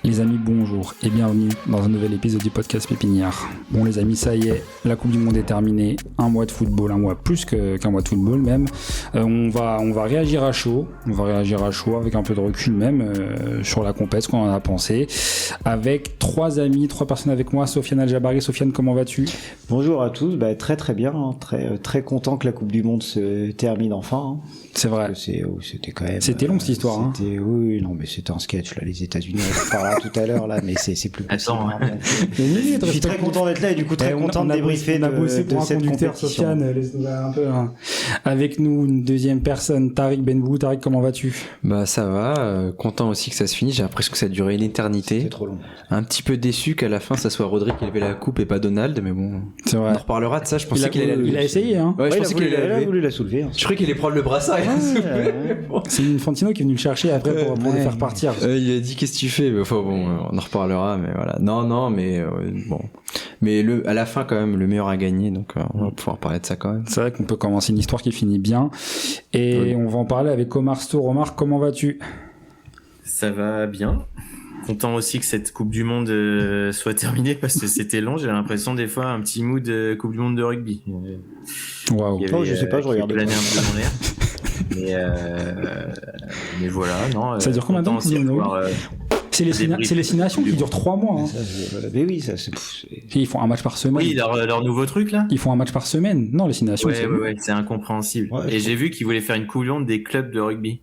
Les amis, bonjour et bienvenue dans un nouvel épisode du podcast Pépinière. Bon les amis, ça y est, la Coupe du Monde est terminée, un mois de football, un mois plus qu'un mois de football même. On va réagir à chaud, avec un peu de recul même sur la compète, ce qu'on en a pensé. Avec trois personnes avec moi, Sofiane Al-Jabari. Sofiane, comment vas-tu ? Bonjour à tous, très très bien, hein. Très content que la Coupe du Monde se termine enfin. Hein. C'est vrai. C'était quand même. C'était long cette histoire. Oui, non, mais c'était un sketch là, les États-Unis. On parlera tout à l'heure là, mais c'est plus possible. Attends, hein. Je suis très content d'être là et du coup très content de débriefer de cette compétition. Sofiane, laisse-nous un peu. Hein. Avec nous une deuxième personne, Tariq Benbou. Tariq, comment vas-tu ? Bah ça va, content aussi que ça se finisse. J'ai l'impression que ça a duré une éternité. C'est trop long. Un petit peu déçu qu'à la fin ça soit Rodri qui levait la coupe et pas Donald, mais bon. C'est vrai. On en reparlera de ça. Je pensais qu'il allait la lever. Il a essayé, hein. Ouais, je pensais qu'il allait voulu la soulever. Hein. Je croyais qu'il allait prendre le brassard. C'est Infantino qui est venu le chercher après pour le faire partir. Il a dit qu'est-ce que tu fais, mais enfin bon, on en reparlera, mais voilà. Non, mais bon. Mais à la fin quand même, le meilleur a gagné, donc on va pouvoir parler de ça quand même. C'est vrai qu'on peut commencer une histoire qui finit bien, et on va en parler avec Omar Stour. Omar, comment vas-tu ? ça va bien. Content aussi que cette Coupe du Monde soit terminée parce que c'était long. J'ai l'impression des fois un petit mood de Coupe du Monde de rugby. Waouh. Oh, je sais pas, je regarde. Un peu dans l'air. Mais voilà, non. Ça dure combien de temps C'est les 6 nations qui durent 3 mois. Hein. Mais oui, ça c'est. Ils font un match par semaine. Oui, leur nouveau truc là. Ils font un match par semaine. Non, les 6 nations. Ouais, c'est incompréhensible. Ouais, et j'ai vu qu'ils voulaient faire une Coupe du Monde des clubs de rugby.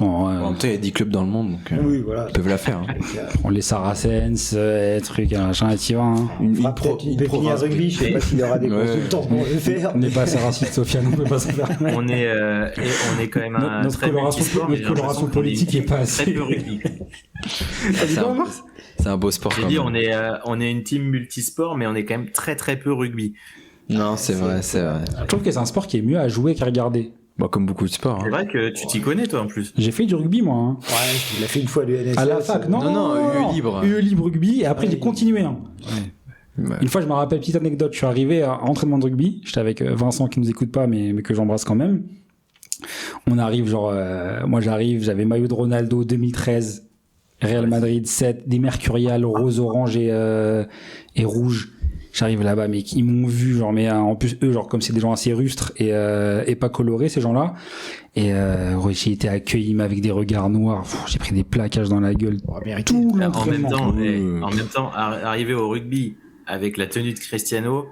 En même temps, il y a 10 clubs dans le monde, donc oui, voilà, ils peuvent la faire. Hein. On les Saracens, trucs, machin, et t'y vas. Hein. Une pépinière rugby, je sais pas s'il y aura des consultants pour le faire. On n'est pas assez raciste, Sofiane, on peut pas se faire. On est quand même un notre coloration politique est pas assez. Très peu rugby. C'est un beau sport. J'ai dit, on est une team multisport, mais on est quand même très très peu rugby. Non, c'est vrai. Je trouve que c'est un sport qui est mieux à jouer qu'à regarder. Bah, comme beaucoup de sports. C'est vrai que tu t'y connais, toi, en plus. J'ai fait du rugby, moi. Hein. Ouais, il a fait une fois du NSS. À la fac, non, UE libre. UE libre rugby, et après, j'ai continué. Hein. Ouais. Une fois, je me rappelle, petite anecdote, je suis arrivé à entraînement de rugby. J'étais avec Vincent qui nous écoute pas, mais que j'embrasse quand même. On arrive, moi j'arrive, j'avais maillot de Ronaldo 2013, Real Madrid 7, des Mercurial rose, orange et rouge. J'arrive là-bas, mais ils m'ont vu, mais en plus eux, comme c'est des gens assez rustres et pas colorés, ces gens-là. Et j'ai été accueilli mais avec des regards noirs. J'ai pris des plaquages dans la gueule. Tout l'entraînement. En même temps, arriver au rugby avec la tenue de Cristiano.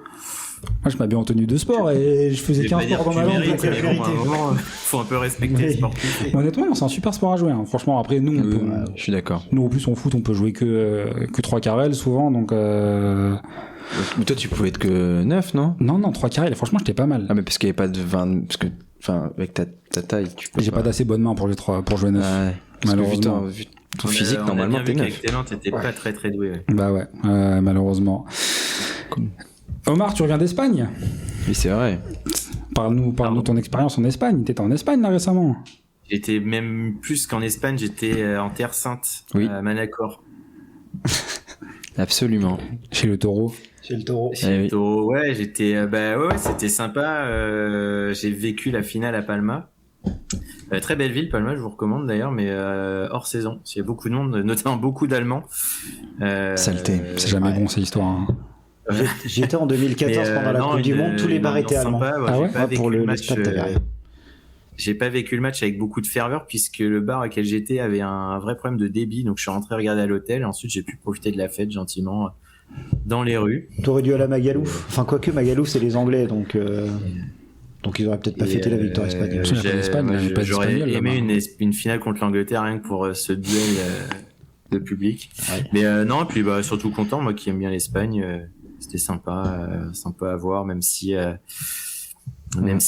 Moi, je m'habille en tenue de sport et je faisais 15 sports dans ma langue. Faut un peu respecter le sport. Honnêtement, c'est un super sport à jouer. Hein. Franchement, après, nous, je suis d'accord. Nous, en plus, en foot, on peut jouer que 3 carrels souvent, donc. Mais toi, tu pouvais être que 9, non ? Non, 3 carrels. Franchement, j'étais pas mal. Ah, mais parce qu'il n'y avait pas de 20. Parce que, avec ta taille, tu peux. J'ai pas d'assez bonne main pour jouer 9. Ouais. Malheureusement. Vu ton physique, normalement, t'es 9. Avec tes mains, t'étais pas très très doué. Ouais. Bah ouais, malheureusement. Cool. Omar, tu reviens d'Espagne ? Oui, c'est vrai. Parle-nous de ton expérience en Espagne. T'étais en Espagne là récemment ? J'étais même plus qu'en Espagne, j'étais en Terre Sainte, à Manacor. Absolument. Chez le Taureau. Chez le Taureau. Ouais, j'étais. C'était sympa. J'ai vécu la finale à Palma. Très belle ville, Palma, je vous recommande d'ailleurs, mais hors saison. Il y a beaucoup de monde, notamment beaucoup d'Allemands. Saleté. C'est jamais bon cette histoire. Hein. J'étais en 2014 pendant la Coupe du Monde, tous les bars étaient allemands. Pour le stade, t'avais rien. J'ai pas vécu le match avec beaucoup de ferveur puisque le bar à quel j'étais avait un vrai problème de débit, donc je suis rentré regarder à l'hôtel et ensuite j'ai pu profiter de la fête gentiment dans les rues. T'aurais dû aller à Magalouf. Enfin, quoique Magalouf c'est les Anglais, donc ils auraient peut-être pas fêté la victoire espagnole. J'aurais aimé une finale contre l'Angleterre rien que pour ce duel de public. Ouais. Mais non, et puis surtout content, moi qui aime bien l'Espagne, c'était sympa à voir, même si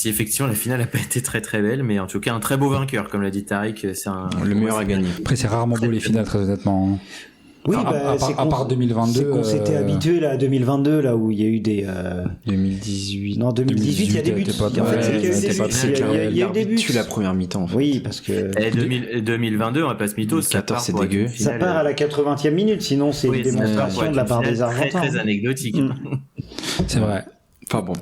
effectivement la finale n'a pas été très très belle, mais en tout cas un très beau vainqueur, comme l'a dit Tariq, le meilleur à gagner. Après c'est rarement beau les finales, très honnêtement. Oui, à part 2022. C'est qu'on s'était habitué là à 2022, là où il y a eu des. 2018. Non, 2018, il y a des buts. Il y a eu des buts. Tu la première mi-temps. En fait. Oui, parce que. 2022, on va pas se mytho, ça part c'est dégueu. Ça part à la 80e minute, sinon c'est une démonstration de la part des Argentins. Très anecdotique. C'est vrai. Enfin bon.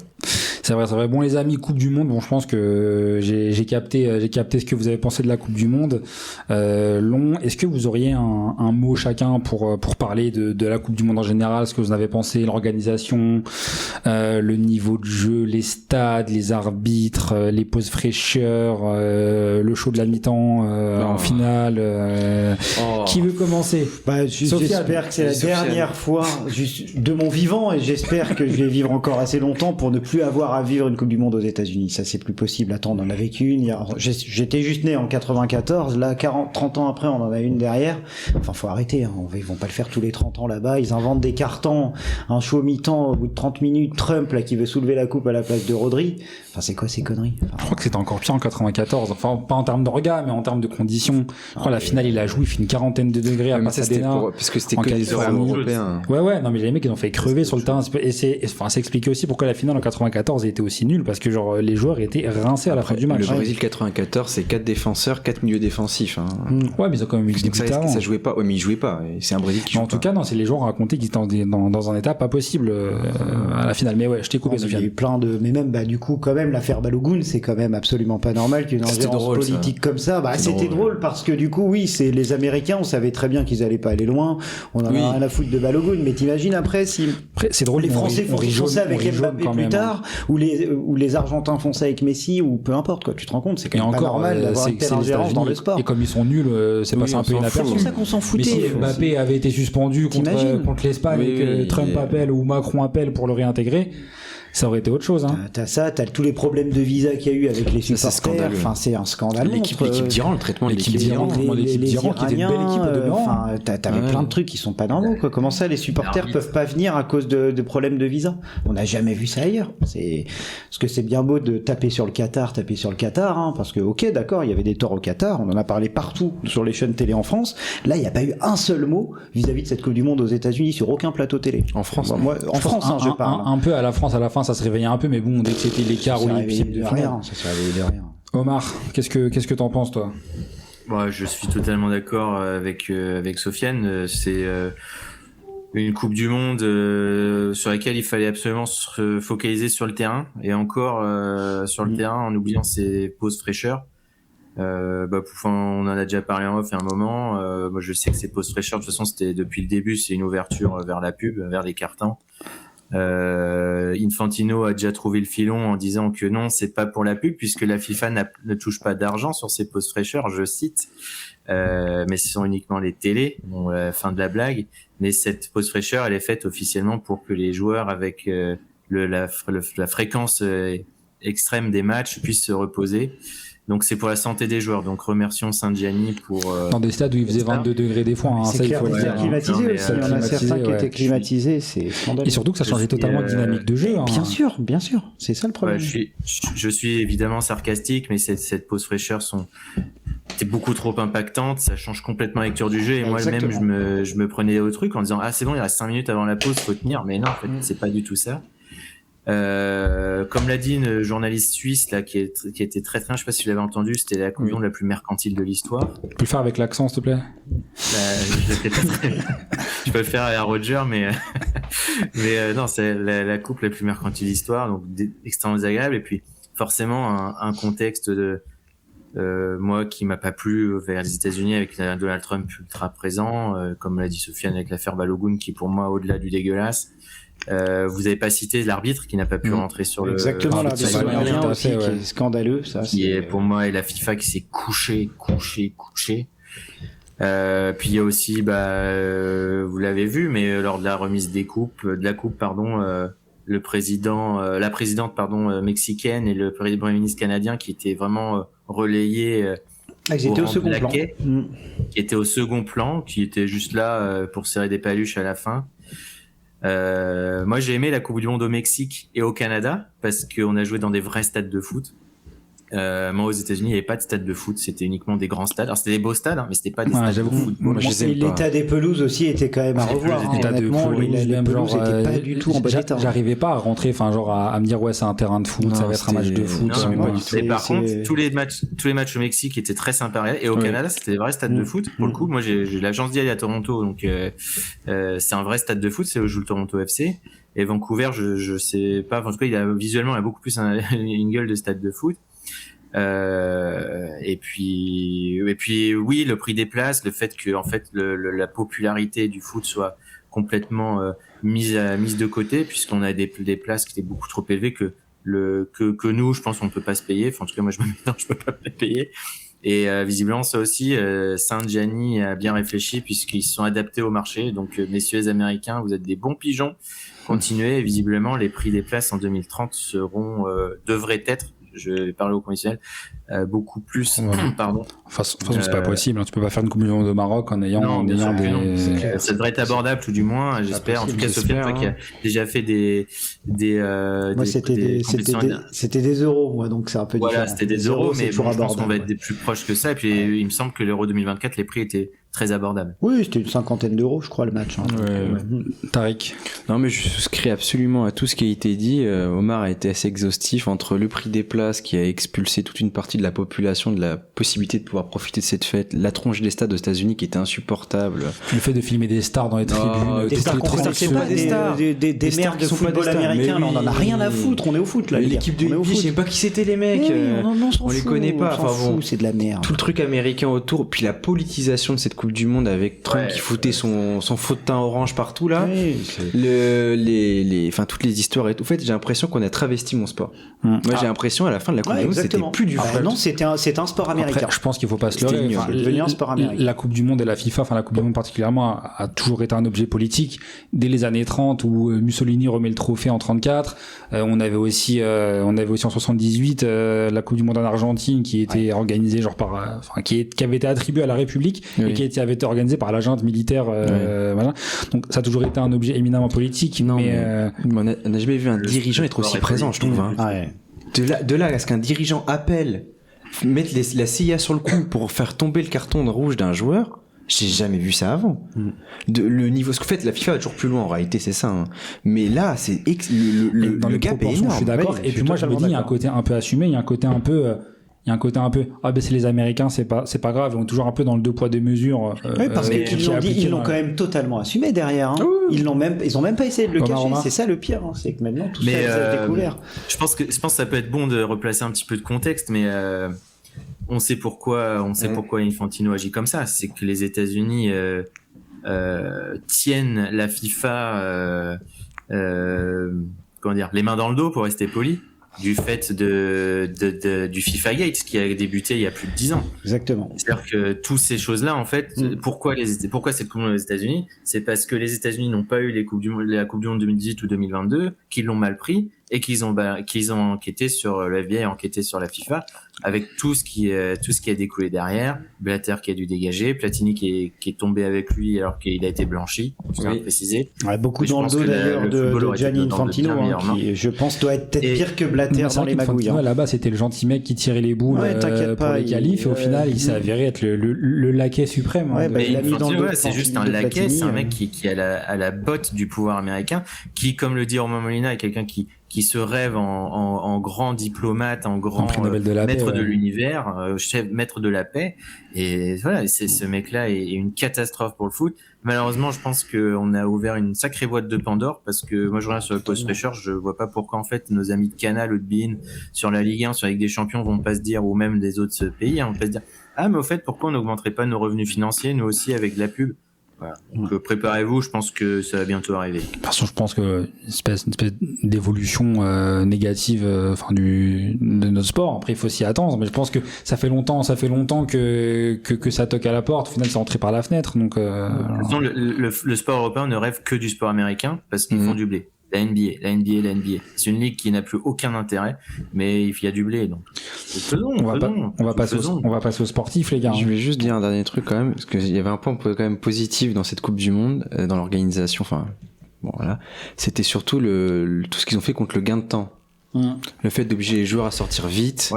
C'est vrai. Bon, les amis, Coupe du Monde. Bon, je pense que j'ai capté ce que vous avez pensé de la Coupe du Monde. Est-ce que vous auriez un mot chacun pour parler de la Coupe du Monde en général, ce que vous en avez pensé, l'organisation, le niveau de jeu, les stades, les arbitres, les pauses fraîcheurs, le show de la mi-temps en finale. Qui veut commencer? J'espère que c'est la dernière fois de mon vivant, et j'espère que je vais vivre encore assez longtemps pour ne plus avoir à vivre une Coupe du Monde aux États-Unis. Ça, c'est plus possible. Attends, on en a vécu une. J'étais juste né en 94. Là, 30 ans après, on en a une derrière. Enfin, faut arrêter. Hein. Ils vont pas le faire tous les 30 ans là-bas. Ils inventent des cartons, un show mi-temps au bout de 30 minutes. Trump, là, qui veut soulever la coupe à la place de Rodri. Enfin, c'est quoi ces conneries? Je crois que c'était encore pire en 94. Enfin, pas en termes de regard, mais en termes de conditions. Je crois la finale, il a joué, il fait une 40aine de degrés à Pasadena. Parce que c'était que les Européens. Ouais. Non, mais les mecs, ils ont fait crever sur le terrain. Et c'est expliqué aussi pourquoi la finale en 94 était aussi nulle, parce que genre les joueurs étaient rincés à la fin du match. Le Brésil 94, c'est 4 défenseurs, 4 milieux défensifs. Hein. Ouais, mais ils ont quand même eu le début avant. Ça jouait pas. Ouais, mais ils jouaient pas. Et c'est un Brésil qui joue. En tout cas, non, c'est les joueurs racontés qu'ils étaient dans un état pas possible à la finale. Mais ouais, je t'ai coupé, Sofiane. Il y a eu plein de, mais même du coup quand même l'affaire Balogun, c'est quand même absolument pas normal qu'une ingérence politique comme ça. C'était drôle parce que du coup oui, c'est les Américains, on savait très bien qu'ils allaient pas aller loin. On en a rien à foutre de Balogun, mais t'imagines après c'est drôle, les Français font ça avec Mbappé plus tard, ou les Argentins font ça avec Messi, ou peu importe quoi. Tu te rends compte, c'est quand même pas normal d'avoir une telle ingérence dans le sport. Et comme ils sont nuls, c'est passé un peu inaperçu. C'est pour ça qu'on s'en foutait. Mais si Mbappé avait été suspendu contre l'Espagne et que Trump appelle ou Macron appelle pour le réintégrer, ça aurait été autre chose. Hein. T'as tous les problèmes de visa qu'il y a eu avec les supporters. Enfin, c'est un scandale. L'équipe d'Iran, le traitement de l'équipe d'Iran, les Iraniens, qui était une belle équipe au demeurant. Enfin, t'avais plein de trucs qui sont pas normaux, quoi. Comment ça, les supporters peuvent pas venir à cause de problèmes de visa? On n'a jamais vu ça ailleurs. Parce que c'est bien beau de taper sur le Qatar, hein, parce que, ok, d'accord, il y avait des torts au Qatar. On en a parlé partout sur les chaînes télé en France. Là, il n'y a pas eu un seul mot vis-à-vis de cette Coupe du Monde aux États-Unis sur aucun plateau télé. En France. Moi, en France, je parle. Un peu à la France, à la fin, ça se réveillait un peu, mais bon, dès que c'était l'écart olympique de rien, ça s'est réveillé de rien. Omar, qu'est-ce que t'en penses, toi? Moi, je suis totalement d'accord avec Sofiane. C'est une Coupe du Monde sur laquelle il fallait absolument se focaliser sur le terrain, et encore sur le terrain en oubliant ses pauses fraîcheurs. On en a déjà parlé en off il y a un moment. Moi, je sais que ces pauses fraîcheurs, de toute façon, c'était depuis le début, c'est une ouverture vers la pub, vers les cartons. Infantino a déjà trouvé le filon en disant que non, c'est pas pour la pub, puisque la FIFA ne touche pas d'argent sur ces pauses fraîcheurs, je cite, mais ce sont uniquement les télés. Bon, fin de la blague, mais cette pause fraîcheur, elle est faite officiellement pour que les joueurs avec la fréquence extrême des matchs puissent se reposer. Donc c'est pour la santé des joueurs. Donc remercions Saint-Gianni pour... Dans des stades où il faisait 22 degrés des fois. C'est clair, il était climatisé aussi. Il y en a certains qui étaient climatisés. C'est scandaleux. Et surtout que ça changeait totalement de dynamique de jeu. Bien sûr. C'est ça le problème. Je suis évidemment sarcastique, mais cette pause fraîcheur était beaucoup trop impactante. Ça change complètement la lecture du jeu. Et moi-même, je me prenais au truc en disant, c'est bon, il reste 5 minutes avant la pause, faut tenir. Mais non, en fait, c'est pas du tout ça. Comme l'a dit une journaliste suisse là qui était très très, je sais pas si vous l'avez entendu, c'était la Coupe du Monde la plus mercantile de l'histoire. Tu peux le faire avec l'accent, s'il te plaît? Je peux le faire à Roger, mais non, c'est la coupe la plus mercantile de l'histoire, donc extrêmement désagréable. Et puis forcément un contexte de moi qui m'a pas plu vers les États-Unis avec Donald Trump ultra présent, comme l'a dit Sofiane avec l'affaire Balogun qui pour moi au-delà du dégueulasse. Vous avez pas cité l'arbitre qui n'a pas pu rentrer sur exactement l'arbitre aussi, qui est scandaleux, ça. Qui est pour moi et la FIFA qui s'est couché. Puis il y a aussi, vous l'avez vu, mais lors de la remise la coupe, la présidente mexicaine et le premier ministre canadien qui étaient vraiment relayés. Ils étaient au second plan. Qui étaient au second plan, qui étaient juste là pour serrer des paluches à la fin. Moi j'ai aimé la Coupe du Monde au Mexique et au Canada parce qu'on a joué dans des vrais stades de foot. Moi aux États-Unis il n'y avait pas de stade de foot, c'était uniquement des grands stades. Alors c'était des beaux stades, mais c'était pas des stades de football. L'état des pelouses aussi était quand même à revoir. L'état de les pelouses n'étaient pas du tout en bon état. J'arrivais pas à rentrer, à me dire c'est un terrain de foot, ça va être un match de foot. Mais par contre tous les matchs au Mexique étaient très sympas et au Canada c'était des vrais stades de foot. Pour le coup moi j'ai la chance d'y aller à Toronto, donc c'est un vrai stade de foot, c'est où joue le Toronto FC. Et Vancouver, je sais pas. En tout cas, visuellement, il a beaucoup plus une gueule de stade de foot. Et puis, oui, le prix des places, le fait que, en fait, la popularité du foot soit complètement mise de côté, puisqu'on a des places qui étaient beaucoup trop élevées que nous, je pense qu'on ne peut pas se payer. Enfin, en tout cas, moi, je peux pas me les payer. Et visiblement, ça aussi, Saint-Gianni a bien réfléchi puisqu'ils se sont adaptés au marché. Donc, messieurs les Américains, vous êtes des bons pigeons. Continuez. Et visiblement, les prix des places en 2030 devraient être, je vais parler au conditionnel, beaucoup plus. Pardon. Enfin, c'est pas possible. Tu peux pas faire une Coupe du Monde au Maroc en ayant des. Ça devrait être abordable, tout du moins. J'espère. En tout cas, Sofiane, toi qui a déjà fait moi, c'était des euros, moi, donc c'est un peu différent. Voilà, c'était des euros, mais bon, je pense qu'on va être plus proche que ça. Et puis, il me semble que l'Euro 2024, les prix étaient très abordables. Oui, c'était une 50aine d'euros, je crois, le match. Tariq. Non, mais je souscris absolument à tout ce qui a été dit. Omar a été assez exhaustif entre le prix des places qui a expulsé toute une partie de la population de la possibilité de pouvoir profiter de cette fête, la tronche des stades aux États-Unis qui était insupportable. Le fait de filmer des stars dans les tribunes, des stars, c'est pas des stars, des mères de football américain, on en a rien à foutre, on est au foot là. L'équipe de rugby, je sais pas qui c'était les mecs, on les connaît pas. Enfin bon, c'est de la merde. Tout le truc américain autour, puis la politisation de cette Coupe du Monde avec Trump qui foutait son faux de teint orange partout là. Enfin toutes les histoires et tout. En fait, j'ai l'impression qu'on a travesti mon sport. Moi, j'ai l'impression à la fin de la Coupe du Monde, c'était plus du foot. Non, c'était un sport américain. Après, je pense qu'il faut pas se leurrer. C'est devenu un sport américain. La Coupe du Monde et la FIFA, enfin la Coupe du Monde particulièrement, a toujours été un objet politique. Dès les années 30 où Mussolini remet le trophée en 34, on avait aussi en 78 la Coupe du Monde en Argentine qui était organisée genre qui avait été attribuée à la République et qui avait été organisée par la junte militaire. Voilà. Donc ça a toujours été un objet éminemment politique. Non, mais on n'a jamais vu un dirigeant être aussi présent, je trouve. De là à ce qu'un dirigeant appelle, mettre la CIA sur le coup pour faire tomber le carton rouge d'un joueur, j'ai jamais vu ça avant. Le niveau, ce que fait la FIFA va toujours plus loin en réalité, c'est ça. Mais là, c'est le gap est énorme. Je suis d'accord. Et puis moi, je me dis, il y a un côté un peu assumé, il y a un côté un peu. C'est les Américains, c'est pas grave, on est toujours un peu dans le deux poids deux mesures. Oui, parce qu'ils l'ont quand même totalement assumé derrière. Hein. Ils ont même pas essayé de le cacher. C'est ça le pire, c'est que maintenant tout ça est découvert. Je pense que ça peut être bon de replacer un petit peu de contexte, mais on sait pourquoi Infantino agit comme ça. C'est que les États-Unis tiennent la FIFA, les mains dans le dos pour rester poli. Du fait du FIFA Gate qui a débuté il y a plus de 10 ans. Exactement. C'est-à-dire que toutes ces choses-là, en fait, pourquoi cette Coupe du Monde aux États-Unis, c'est parce que les États-Unis n'ont pas eu la Coupe du Monde 2018 ou 2022, qu'ils l'ont mal pris et qu'ils ont enquêté sur le FBI, enquêté sur la FIFA, avec tout ce qui a découlé derrière. Blatter qui a dû dégager, Platini qui est tombé avec lui alors qu'il a été blanchi, je tiens à préciser. Ouais, beaucoup dans le dos d'ailleurs de Gianni Infantino, qui je pense doit être peut-être pire que Blatter dans les magouilles. Là-bas, c'était le gentil mec qui tirait les boules pour les qualifs, et au final, il s'est avéré être le laquais suprême. Mais Infantino, c'est juste un laquais, c'est un mec qui est à la botte du pouvoir américain, qui, comme le dit Romain Molina, est quelqu'un qui se rêve en grand diplomate, en grand maître de l'univers, maître de la paix. Et voilà, ce mec-là est une catastrophe pour le foot. Malheureusement, je pense qu'on a ouvert une sacrée boîte de Pandore, parce que moi je reviens sur le post recherche, je vois pas pourquoi en fait nos amis de Canal ou de beIN sur la Ligue 1, sur la Ligue des Champions vont pas se dire, ou même des autres pays, vont pas se dire, mais au fait pourquoi on n'augmenterait pas nos revenus financiers nous aussi avec de la pub. Voilà. Donc préparez-vous, je pense que ça va bientôt arriver. De toute façon, je pense que une espèce d'évolution négative de notre sport. Après, il faut s'y attendre, mais je pense que ça fait longtemps que ça toque à la porte. Au final, c'est rentré par la fenêtre. Donc, de toute façon, le sport européen ne rêve que du sport américain parce qu'ils font du blé. La NBA. C'est une ligue qui n'a plus aucun intérêt, mais il y a du blé, donc. On va passer au sportif, les gars. Je vais juste dire un dernier truc quand même, parce qu'il y avait un point quand même positif dans cette Coupe du Monde, dans l'organisation, c'était surtout tout ce qu'ils ont fait contre le gain de temps. Le fait d'obliger les joueurs à sortir vite,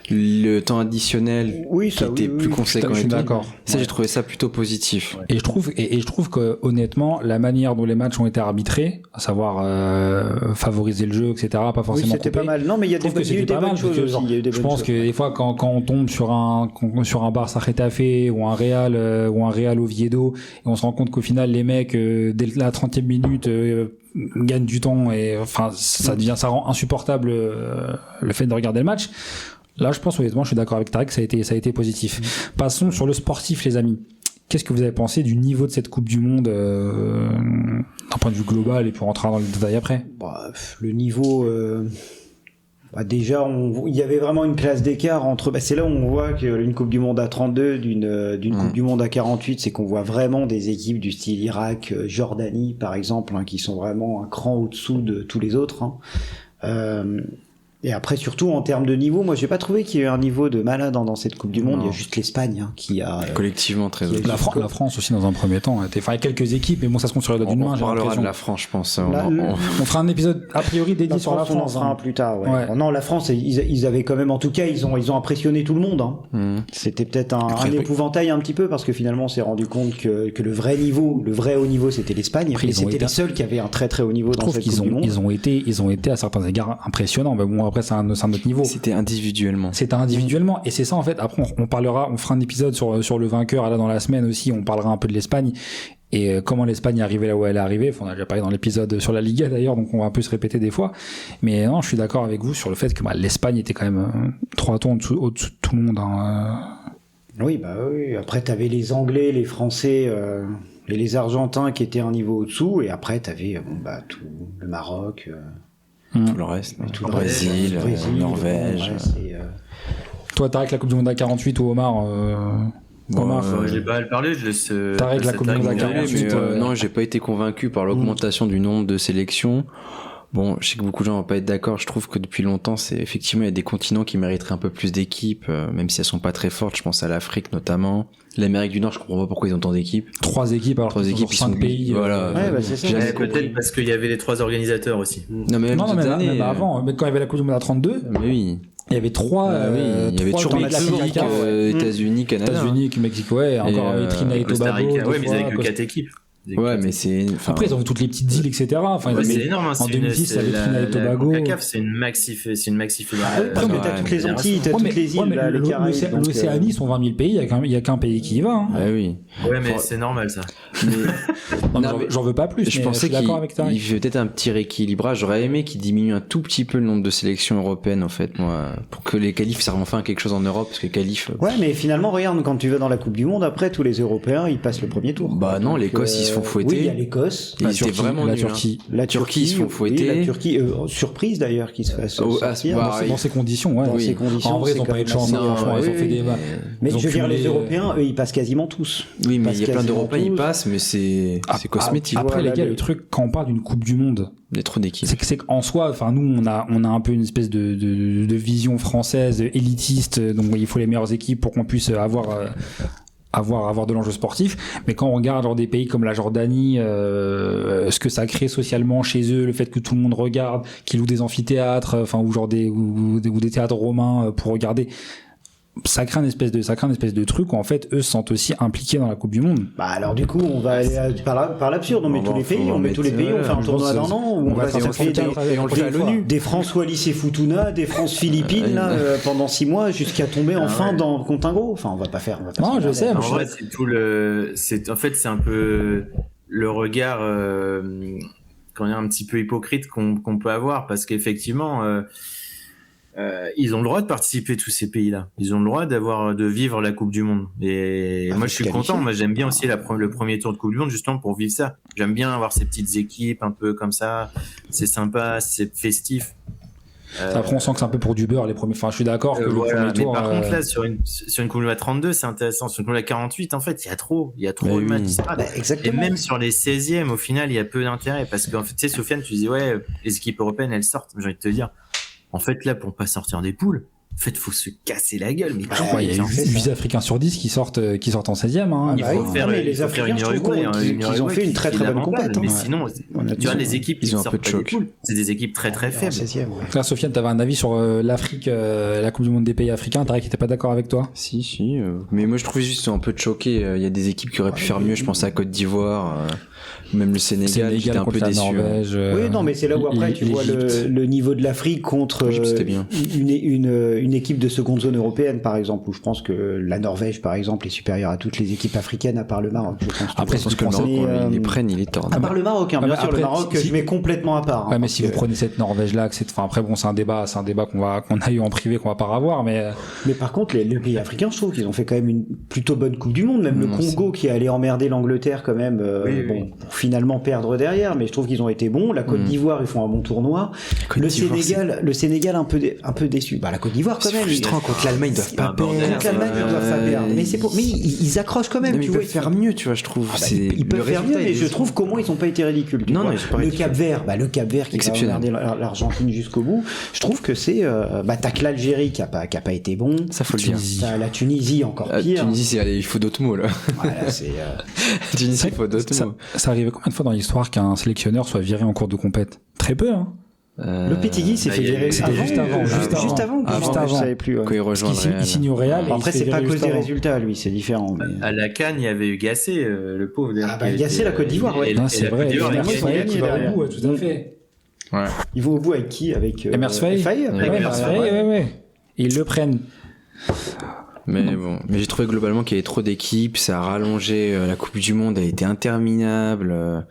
le temps additionnel qui était plus conséquent. Je suis d'accord. Ça, j'ai trouvé ça plutôt positif. Et je trouve que honnêtement, la manière dont les matchs ont été arbitrés, à savoir favoriser le jeu, etc., pas forcément. C'était pas mal. Non, mais il y a eu des bonnes choses aussi. Je pense que des fois, quand on tombe sur un Barça Getafe ou un Real Oviedo, et on se rend compte qu'au final, les mecs, dès la 30e minute, gagne du temps et enfin ça rend insupportable le fait de regarder le match. Là, je pense honnêtement, je suis d'accord avec Tarek, ça a été positif. Passons sur le sportif, les amis. Qu'est-ce que vous avez pensé du niveau de cette Coupe du Monde d'un point de vue global et puis on rentrera dans le détail après? Le niveau, déjà, il y avait vraiment une classe d'écart entre. C'est là où on voit qu'une Coupe du Monde à 32 d'une Coupe du Monde à 48, c'est qu'on voit vraiment des équipes du style Irak, Jordanie, par exemple, qui sont vraiment un cran au-dessous de tous les autres. Et après, surtout en termes de niveau, moi j'ai pas trouvé qu'il y ait eu un niveau de malade dans cette Coupe du Monde. Il y a juste l'Espagne qui a collectivement très haut. La France aussi dans un premier temps. Il y a quelques équipes, mais bon, ça se compte sur les doigts d'une main. On parlera de la France, je pense. On fera un épisode a priori dédié sur la France. On en fera un plus tard. Ouais. Non, la France, ils avaient quand même, en tout cas, ils ont impressionné tout le monde. C'était peut-être un épouvantail un petit peu parce que finalement, on s'est rendu compte que le vrai haut niveau, c'était l'Espagne. Et c'était les seuls qui avaient un très très haut niveau dans cette Coupe du Monde. Ils ont été à certains égards impressionnants. Mais bon, après, c'est un autre niveau. C'était individuellement. Et c'est ça en fait. Après, on fera un épisode sur le vainqueur là dans la semaine aussi. On parlera un peu de l'Espagne et comment l'Espagne est arrivée là où elle est arrivée. Enfin, on a déjà parlé dans l'épisode sur la Liga d'ailleurs, donc on va un peu se répéter des fois. Mais non, je suis d'accord avec vous sur le fait que l'Espagne était quand même 3 tons au-dessous de tout le monde. Oui, oui. Après, t'avais les Anglais, les Français et les Argentins qui étaient un niveau au-dessous. Et après, t'avais tout le Maroc. Tout le reste, le Brésil, Norvège. Toi, Tarek, la Coupe du Monde à 48 ou Omar j'ai pas à le parler, je laisse. Tarek, la Coupe du Monde à 48. Non, j'ai pas été convaincu par l'augmentation du nombre de sélections. Bon, je sais que beaucoup de gens vont pas être d'accord. Je trouve que depuis longtemps, il y a des continents qui mériteraient un peu plus d'équipes, même si elles sont pas très fortes. Je pense à l'Afrique notamment. L'Amérique du Nord, je comprends pas pourquoi ils ont tant d'équipes. 3 équipes, alors 3 équipes, 5 pays. Voilà. C'est ça. Peut-être parce qu'il y avait les trois organisateurs aussi. Mais avant, mais quand il y avait la Coupe du Monde à 32. Mais oui. Il y avait 3. Il y avait toujours Mexique, États-Unis, Canada. États-unis, Mexique, ouais. Encore Trinidad et Tobago. Ouais, mais ils avaient que 4 équipes. Ouais, mais c'est. Après, ils ont vu toutes les petites îles, etc. C'est énorme. En 2010, il y avait Trinidad et Tobago. C'est une maxi fédération. Après, mais t'as toutes les Antilles, t'as toutes les îles, les Caraïbes. L'Océanie, sont 20 000 pays, il y a qu'un pays qui y va. Ouais, oui. Ouais, mais c'est normal, ça. J'en veux pas plus. Je pensais qu'il fait peut-être un petit rééquilibrage. J'aurais aimé qu'il diminue un tout petit peu le nombre de sélections européennes, en fait, moi, pour que les qualifs servent enfin à quelque chose en Europe, parce que qualifs. Ouais, mais finalement, regarde, quand tu vas dans la Coupe du Monde, après, tous les Européens, ils passent le premier tour. Bah non, l'Écosse, ils se font fouetter. Oui, il y a l'Écosse. La Turquie. La Turquie, ils se font fouetter. La Turquie, surprise d'ailleurs, qu'ils se fassent sortir. Dans ces conditions, ouais. Dans ces conditions. En vrai, ils n'ont pas eu de chance. Franchement, ils ont fait des. Mais je veux dire, les Européens, eux, ils passent quasiment tous. Oui, mais il y a plein d'Européens, ils passent, mais c'est cosmétique. Après, les gars, le truc, quand on parle d'une Coupe du Monde, il y a trop d'équipes. C'est qu'en soi, enfin, nous, on a un peu une espèce de vision française élitiste, donc il faut les meilleures équipes pour qu'on puisse avoir de l'enjeu sportif. Mais quand on regarde des pays comme la Jordanie, ce que ça crée socialement chez eux, le fait que tout le monde regarde, qu'ils louent des amphithéâtres, ou des théâtres romains pour regarder, ça crée une espèce de truc où en fait eux se sentent aussi impliqués dans la Coupe du Monde. Alors du coup on va aller par l'absurde, on met tous les pays, on fait un tournoi d'un an où on va s'affronter des François Lycée Futuna, des France Philippines pendant 6 mois jusqu'à tomber enfin contre un gros. Enfin on va pas faire. Non, je sais. En vrai c'est tout c'est un peu le regard quand il y a un petit peu hypocrite qu'on peut avoir parce qu'effectivement ils ont le droit de participer, tous ces pays-là. Ils ont le droit de vivre la Coupe du Monde. Et moi, je suis content. Moi, j'aime bien aussi le premier tour de Coupe du Monde, justement, pour vivre ça. J'aime bien avoir ces petites équipes, un peu comme ça. C'est sympa, c'est festif. Après, on sent que c'est un peu pour du beurre, les premiers. Enfin, je suis d'accord que le premier tour. Mais par contre, là, sur une Coupe du Monde à 32, c'est intéressant. Sur une Coupe du Monde à 48, en fait, il y a trop de matchs disparates. Et même sur les 16e, au final, il y a peu d'intérêt. Parce qu'en fait, tu sais, Sofiane, tu dis, ouais, les équipes européennes, elles sortent. J'ai envie de te dire. En fait, là, pour pas sortir des poules, en fait, faut se casser la gueule. Mais il y a 8 Africains sur 10 qui sortent en 16e. Il faut faire les Africains, ils ont fait une très très bonne compétition. Mais sinon, tu vois, les équipes qui sortent pas des poules, c'est des équipes très très faibles. Là, Sofiane, t'avais un avis sur l'Afrique, la Coupe du Monde des pays africains. Tarek qui était pas d'accord avec toi? Si. Mais moi, je trouvais juste un peu choqué. Il y a des équipes qui auraient pu faire mieux. Je pense à Côte d'Ivoire. Même le Sénégal j'étais un peu déçu. Norvège, oui, non, mais c'est là où après tu vois le niveau de l'Afrique contre une équipe de seconde zone européenne, par exemple, où je pense que la Norvège, par exemple, est supérieure à toutes les équipes africaines, à part le Maroc. Je pense après, parce que le Maroc, ils les prennent, ils les tordent. À part le Maroc, bien sûr, le Maroc, je mets complètement à part. Ouais, mais si vous prenez cette Norvège-là, après, bon, c'est un débat qu'on a eu en privé, qu'on va pas revoir, mais par contre, les pays africains, je trouve qu'ils ont fait quand même une plutôt bonne Coupe du Monde, même le Congo qui est allé emmerder l'Angleterre quand même, pour finalement perdre derrière, mais je trouve qu'ils ont été bons. La Côte d'Ivoire, ils font un bon tournoi. Le Sénégal un peu déçu. La Côte d'Ivoire quand même. C'est frustrant, contre l'Allemagne, ils doivent pas perdre. Contre l'Allemagne, ils doivent pas perdre. Mais ils accrochent quand même. Ils peuvent faire mieux, tu vois, je trouve. Ils peuvent faire mieux, mais je trouve comment ils ont pas été ridicules. Le Cap-Vert qui va emmerder l'Argentine jusqu'au bout. Je trouve que c'est t'as que l'Algérie qui a pas été bon. Ça faut le dire. T'as la Tunisie encore pire. Tunisie, il faut d'autres mots là. Voilà, c'est Tunisie, il faut d'autres mots. Ça arrive combien de fois dans l'histoire qu'un sélectionneur soit viré en cours de compète? Très peu, hein. Le Pétigui s'est fait virer juste avant. Je savais plus. Quand il rejoint le Real. Il signe au Real. Après, c'est pas à cause des résultats, lui, c'est différent. À la CAN, il y avait eu Gassé, le pauvre. Gassé, la Côte d'Ivoire, ouais. C'est vrai. Tout à fait. Ouais. Ils vont au bout avec qui? Avec Emersfey. Ouais. Et ils le prennent. Mais bon, j'ai trouvé globalement qu'il y avait trop d'équipes, ça a rallongé, la Coupe du Monde a été interminable.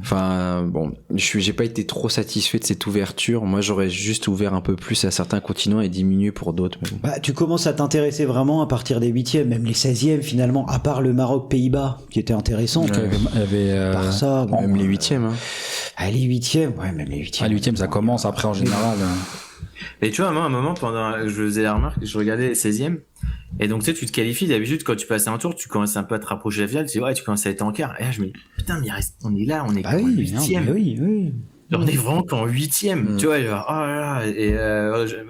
Enfin, bon, j'ai pas été trop satisfait de cette ouverture. Moi, j'aurais juste ouvert un peu plus à certains continents et diminué pour d'autres. Mais bon. Tu commences à t'intéresser vraiment à partir des 8e, même les 16e finalement, à part le Maroc-Pays-Bas, qui était intéressant. Il y avait par ça, bon, même les 8e. Les 8e, ouais, même les 8e. Les 8e, ça commence après en général. Et tu vois, moi, à un moment, je faisais la remarque, je regardais les 16e. Et donc, tu te qualifies, d'habitude, quand tu passes un tour, tu commences un peu à te rapprocher de la finale, tu dis, ouais, tu commences à être en quart. Et là, je me dis, putain, mais on est là, on est qu'en 8e. Oui. On est vraiment qu'en 8e, tu vois, genre, oh là là, et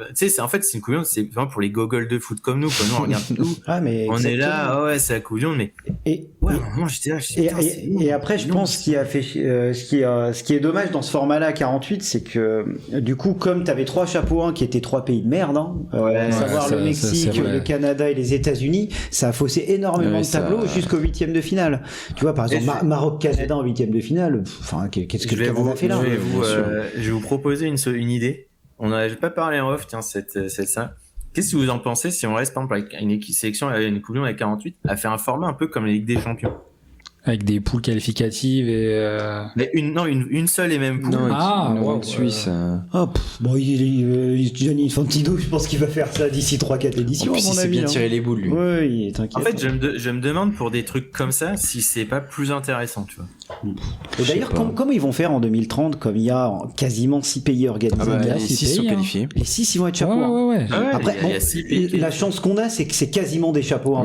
tu sais, c'est une coupe du monde, c'est vraiment pour les gogoles de foot comme nous, on regarde tout. Mais on est là, ouais, c'est la coupe du monde, mais moi j'étais là, et après, je pense qu'il a fait, ce qui est dommage dans ce format-là 48, c'est que du coup, comme t'avais 3 chapeaux 1 qui étaient 3 pays de merde, savoir le Mexique, le Canada et les États-Unis, ça a faussé énormément de tableaux jusqu'au 8e de finale. Tu vois, par exemple, Maroc-Canada en 8e de finale, enfin, qu'est-ce que le Canada a fait là? Je vais vous proposer une idée. On n'en avait pas parlé en off, tiens, ça. Qu'est-ce que vous en pensez si on reste, par exemple, avec une sélection, une coupe du monde avec 48, à faire un format un peu comme la Ligue des Champions? Avec des poules qualificatives et Mais une seule et même poule. Suisse. Gianni Infantino, je pense qu'il va faire ça d'ici 3-4 éditions. En plus, il s'est bien tiré les boules, lui. Oui, t'inquiète. En fait, je me demande pour des trucs comme ça si c'est pas plus intéressant, tu vois. Et d'ailleurs, comment ils vont faire en 2030, comme il y a quasiment 6 pays organisés? Les 6 sont qualifiés. Les 6, ils vont être chapeaux. Ouais. Après, la chance qu'on a, c'est que c'est quasiment des chapeaux.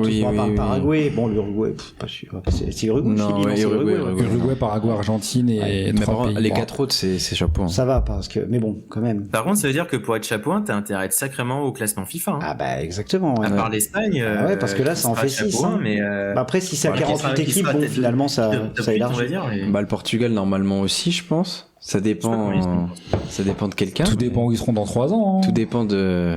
Paraguay, bon, l'Uruguay, pas sûr. C'est Uruguay. Uruguay, Paraguay, Argentine et mais 3 pays. Les 4 autres, c'est chapeau. Ça va, parce que, mais bon, quand même. Par contre, ça veut dire que pour être chapeau 1, t'as intérêt à être sacrément au classement FIFA. Exactement. À part l'Espagne. Parce que là, ça en fait 6. Mais après, si c'est à 48 équipes, bon, finalement, ça élargit. Le Portugal, normalement aussi, je pense. Ça dépend de quelqu'un. Tout dépend où ils seront dans 3 ans. Tout dépend de.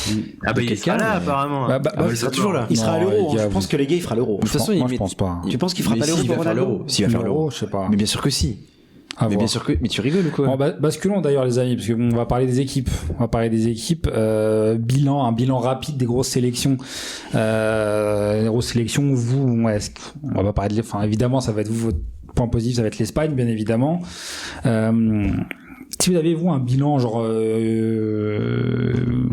Il sera là, apparemment. Il sera toujours là. Il sera à l'Euro. Je pense que les gars, il fera l'Euro. De toute façon, moi, je pense pas. Tu penses qu'il fera pas l'Euro pour Ronaldo? S'il va faire l'Euro, je sais pas. Mais bien sûr que si. Mais bien sûr que. Mais tu rigoles ou quoi? Basculons d'ailleurs, les amis, parce qu'on va parler des équipes. Un bilan rapide des grosses sélections. Vous, on va pas parler de. Enfin, évidemment, ça va être votre point positif, ça va être l'Espagne, bien évidemment. Si vous avez un bilan, genre,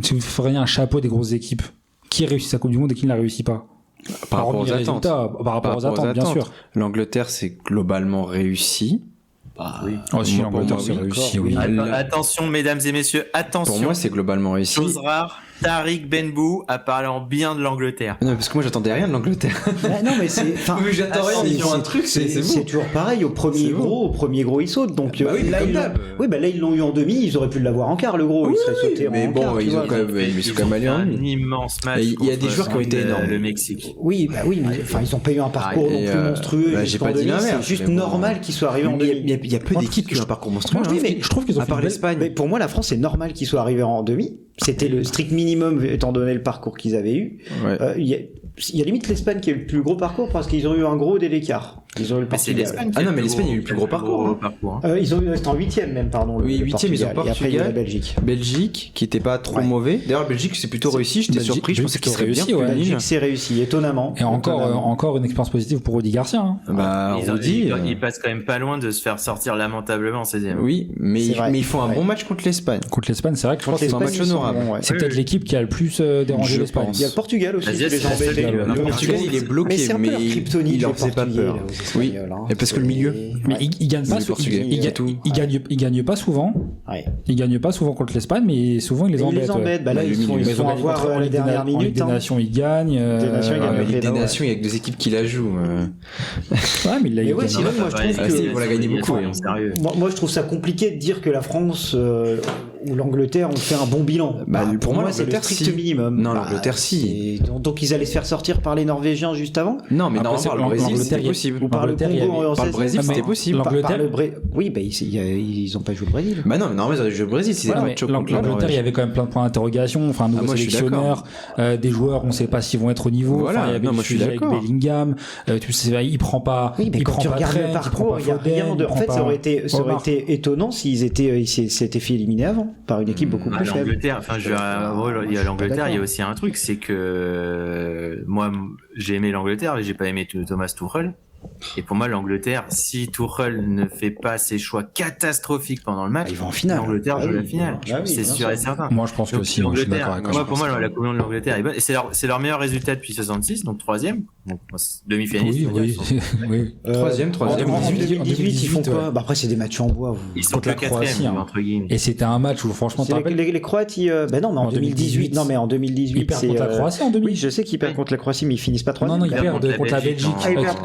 si vous feriez un chapeau des grosses équipes, qui réussit sa Coupe du Monde et qui ne la réussit pas? Par rapport aux attentes. Par rapport aux attentes, bien sûr. L'Angleterre, c'est globalement réussi. Oui. Si l'Angleterre, c'est réussi, oui. Attention, mesdames et messieurs, attention. Pour moi, c'est globalement réussi. Chose rare, Tariq Benbou a parlé en bien de l'Angleterre. Non, parce que moi, j'attendais rien de l'Angleterre. Non, mais c'est. Oui, j'attends rien, ils ont un truc, c'est toujours pareil. Au premier gros, ils sautent. Donc, là, ils l'ont eu en demi, ils auraient pu l'avoir en quart, le gros. Ils seraient sautés en quart. Mais bon, ils ont quand même allé en un immense match. Il y a des joueurs qui ont été énormes. Le Mexique. Oui, mais ils ont pas eu un parcours non plus monstrueux. J'ai pas dit l'inverse. C'est juste normal qu'ils soient arrivés en demi. Il y a peu d'équipes qui ont un parcours monstrueux. Je trouve qu'ils ont fait. À part l'Espagne. Mais pour moi, la France, c'est normal qu'ils soient arrivés en demi. C'était le strict minimum étant donné le parcours qu'ils avaient eu. Il y a limite l'Espagne qui a eu le plus gros parcours parce qu'ils ont eu un gros délai d'écart. Ils ont eu le Portugal. Ah non, mais l'Espagne a eu le plus gros parcours. Ils ont eu en 8e même, pardon. Oui, 8e, ils ont Portugal. Et après, il y a la Belgique. Belgique, qui était pas trop mauvais. D'ailleurs, Belgique, c'est plutôt réussi. J'étais surpris. Je pensais qu'il serait bien. Belgique, c'est réussi, étonnamment. Et encore une expérience positive pour Rudy Garcia. Hein. Bah, Rudy, il passe quand même pas loin de se faire sortir lamentablement en 16e. Oui, mais ils font un bon match contre l'Espagne. Contre l'Espagne, c'est vrai que je pense que c'est un match honorable. C'est peut-être l'équipe qui a le plus dérangé l'Espagne. Il y a le Portugal aussi. Le Portugal, il est bloqué, mais il leur faisait pas peur. Oui, et parce que le milieu. Mais il gagne pas il gagne pas souvent. Il gagne pas souvent contre l'Espagne, mais souvent il les embête. Bah là, ils sont à voir les dernières minutes. Des Nations, ils gagnent. Des Nations, il y a que deux équipes qui la jouent. Ouais, mais il l'a gagné. Moi, je trouve que ils vont la gagner beaucoup. Moi, je trouve ça compliqué de dire que la France ou l'Angleterre ont fait un bon bilan. Pour moi, c'est le strict minimum. Non, l'Angleterre, si. Donc, ils allaient se faire sortir par les Norvégiens juste avant. Non, mais non, par le Brésil, c'était possible. Ou par le Congo en 16e. Par le Brésil, c'était possible. Oui, ils ont pas joué le Brésil. Bah non, mais normalement, ils ont joué le Brésil. L'Angleterre, il y avait quand même plein de points d'interrogation. Enfin, nouveau sélectionneur, des joueurs, on sait pas s'ils vont être au niveau. Voilà, il y avait le sujet avec Bellingham. Tu sais, il prend pas. Oui, mais quand tu regardes le parcours, il y a rien de. En fait, ça aurait été étonnant s'ils s'étaient fait éliminer avant par une équipe beaucoup plus faible. L'Angleterre, il y a l'Angleterre, il y a aussi un truc, c'est que moi, j'ai aimé l'Angleterre, mais j'ai pas aimé Thomas Tuchel. Et pour moi, l'Angleterre, si Tuchel ne fait pas ses choix catastrophiques pendant le match, ils vont en finale. L'Angleterre joue la finale. C'est sûr et certain. Moi, je pense que si. Je suis d'accord avec moi, pour moi, la communion de l'Angleterre est bonne. Et c'est leur meilleur résultat depuis 66, donc 3e. Donc, demi-finaliste. Oui. 3e. En 2018, ils font quoi? Après, c'est des matchs en bois. Ils sont la Croatie, entre guillemets. Et c'était un match où, franchement, les Croates, non, mais en 2018. Non, mais en 2018. Ils perdent contre la Croatie en 2018. Oui, je sais qu'ils perdent contre la Croatie, mais ils finissent pas 3e. Non, ils perdent contre la Belgique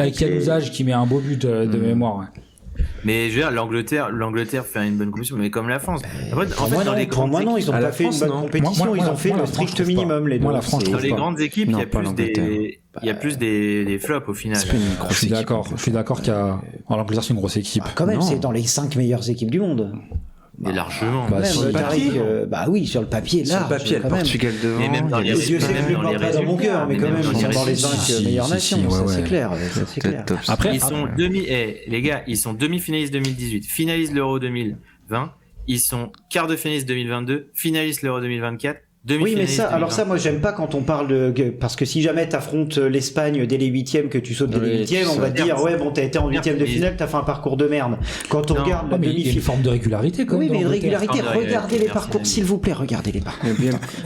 avec Yanouza qui met un beau but de mémoire. Mais je veux dire, l'Angleterre fait une bonne compétition, mais comme la France. Après, pour moi, non, ils ont pas fait une bonne compétition, ils ont fait le strict minimum, les deux. Dans les grandes équipes, il y a plus des flops au final. Je suis d'accord l'Angleterre, c'est une grosse équipe. Quand même, c'est dans les 5 meilleures équipes du monde. Et largement. Sur le papier, oui, sur le papier, là. Sur le papier, le Portugal devant. Et même dans les Dieu sait que je ne parle pas dans mon cœur, mais quand même, ils sont dans les 5 meilleures nations, ça c'est clair. Après, ils sont les gars, ils sont demi-finalistes 2018, finalistes l'Euro 2020, ils sont quart de finaliste 2022, finalistes l'Euro 2024. Oui, mais ça, moi, j'aime pas quand on parle parce que si jamais t'affrontes l'Espagne dès les 8e, que tu sautes dès les 8e, on va te dire, t'as été en 8e de finale, t'as fait un parcours de merde. Quand on regarde la demi-finale. Il y a une forme de régularité, quand même. Oui, mais une régularité, regardez les parcours, s'il vous plaît, regardez les parcours.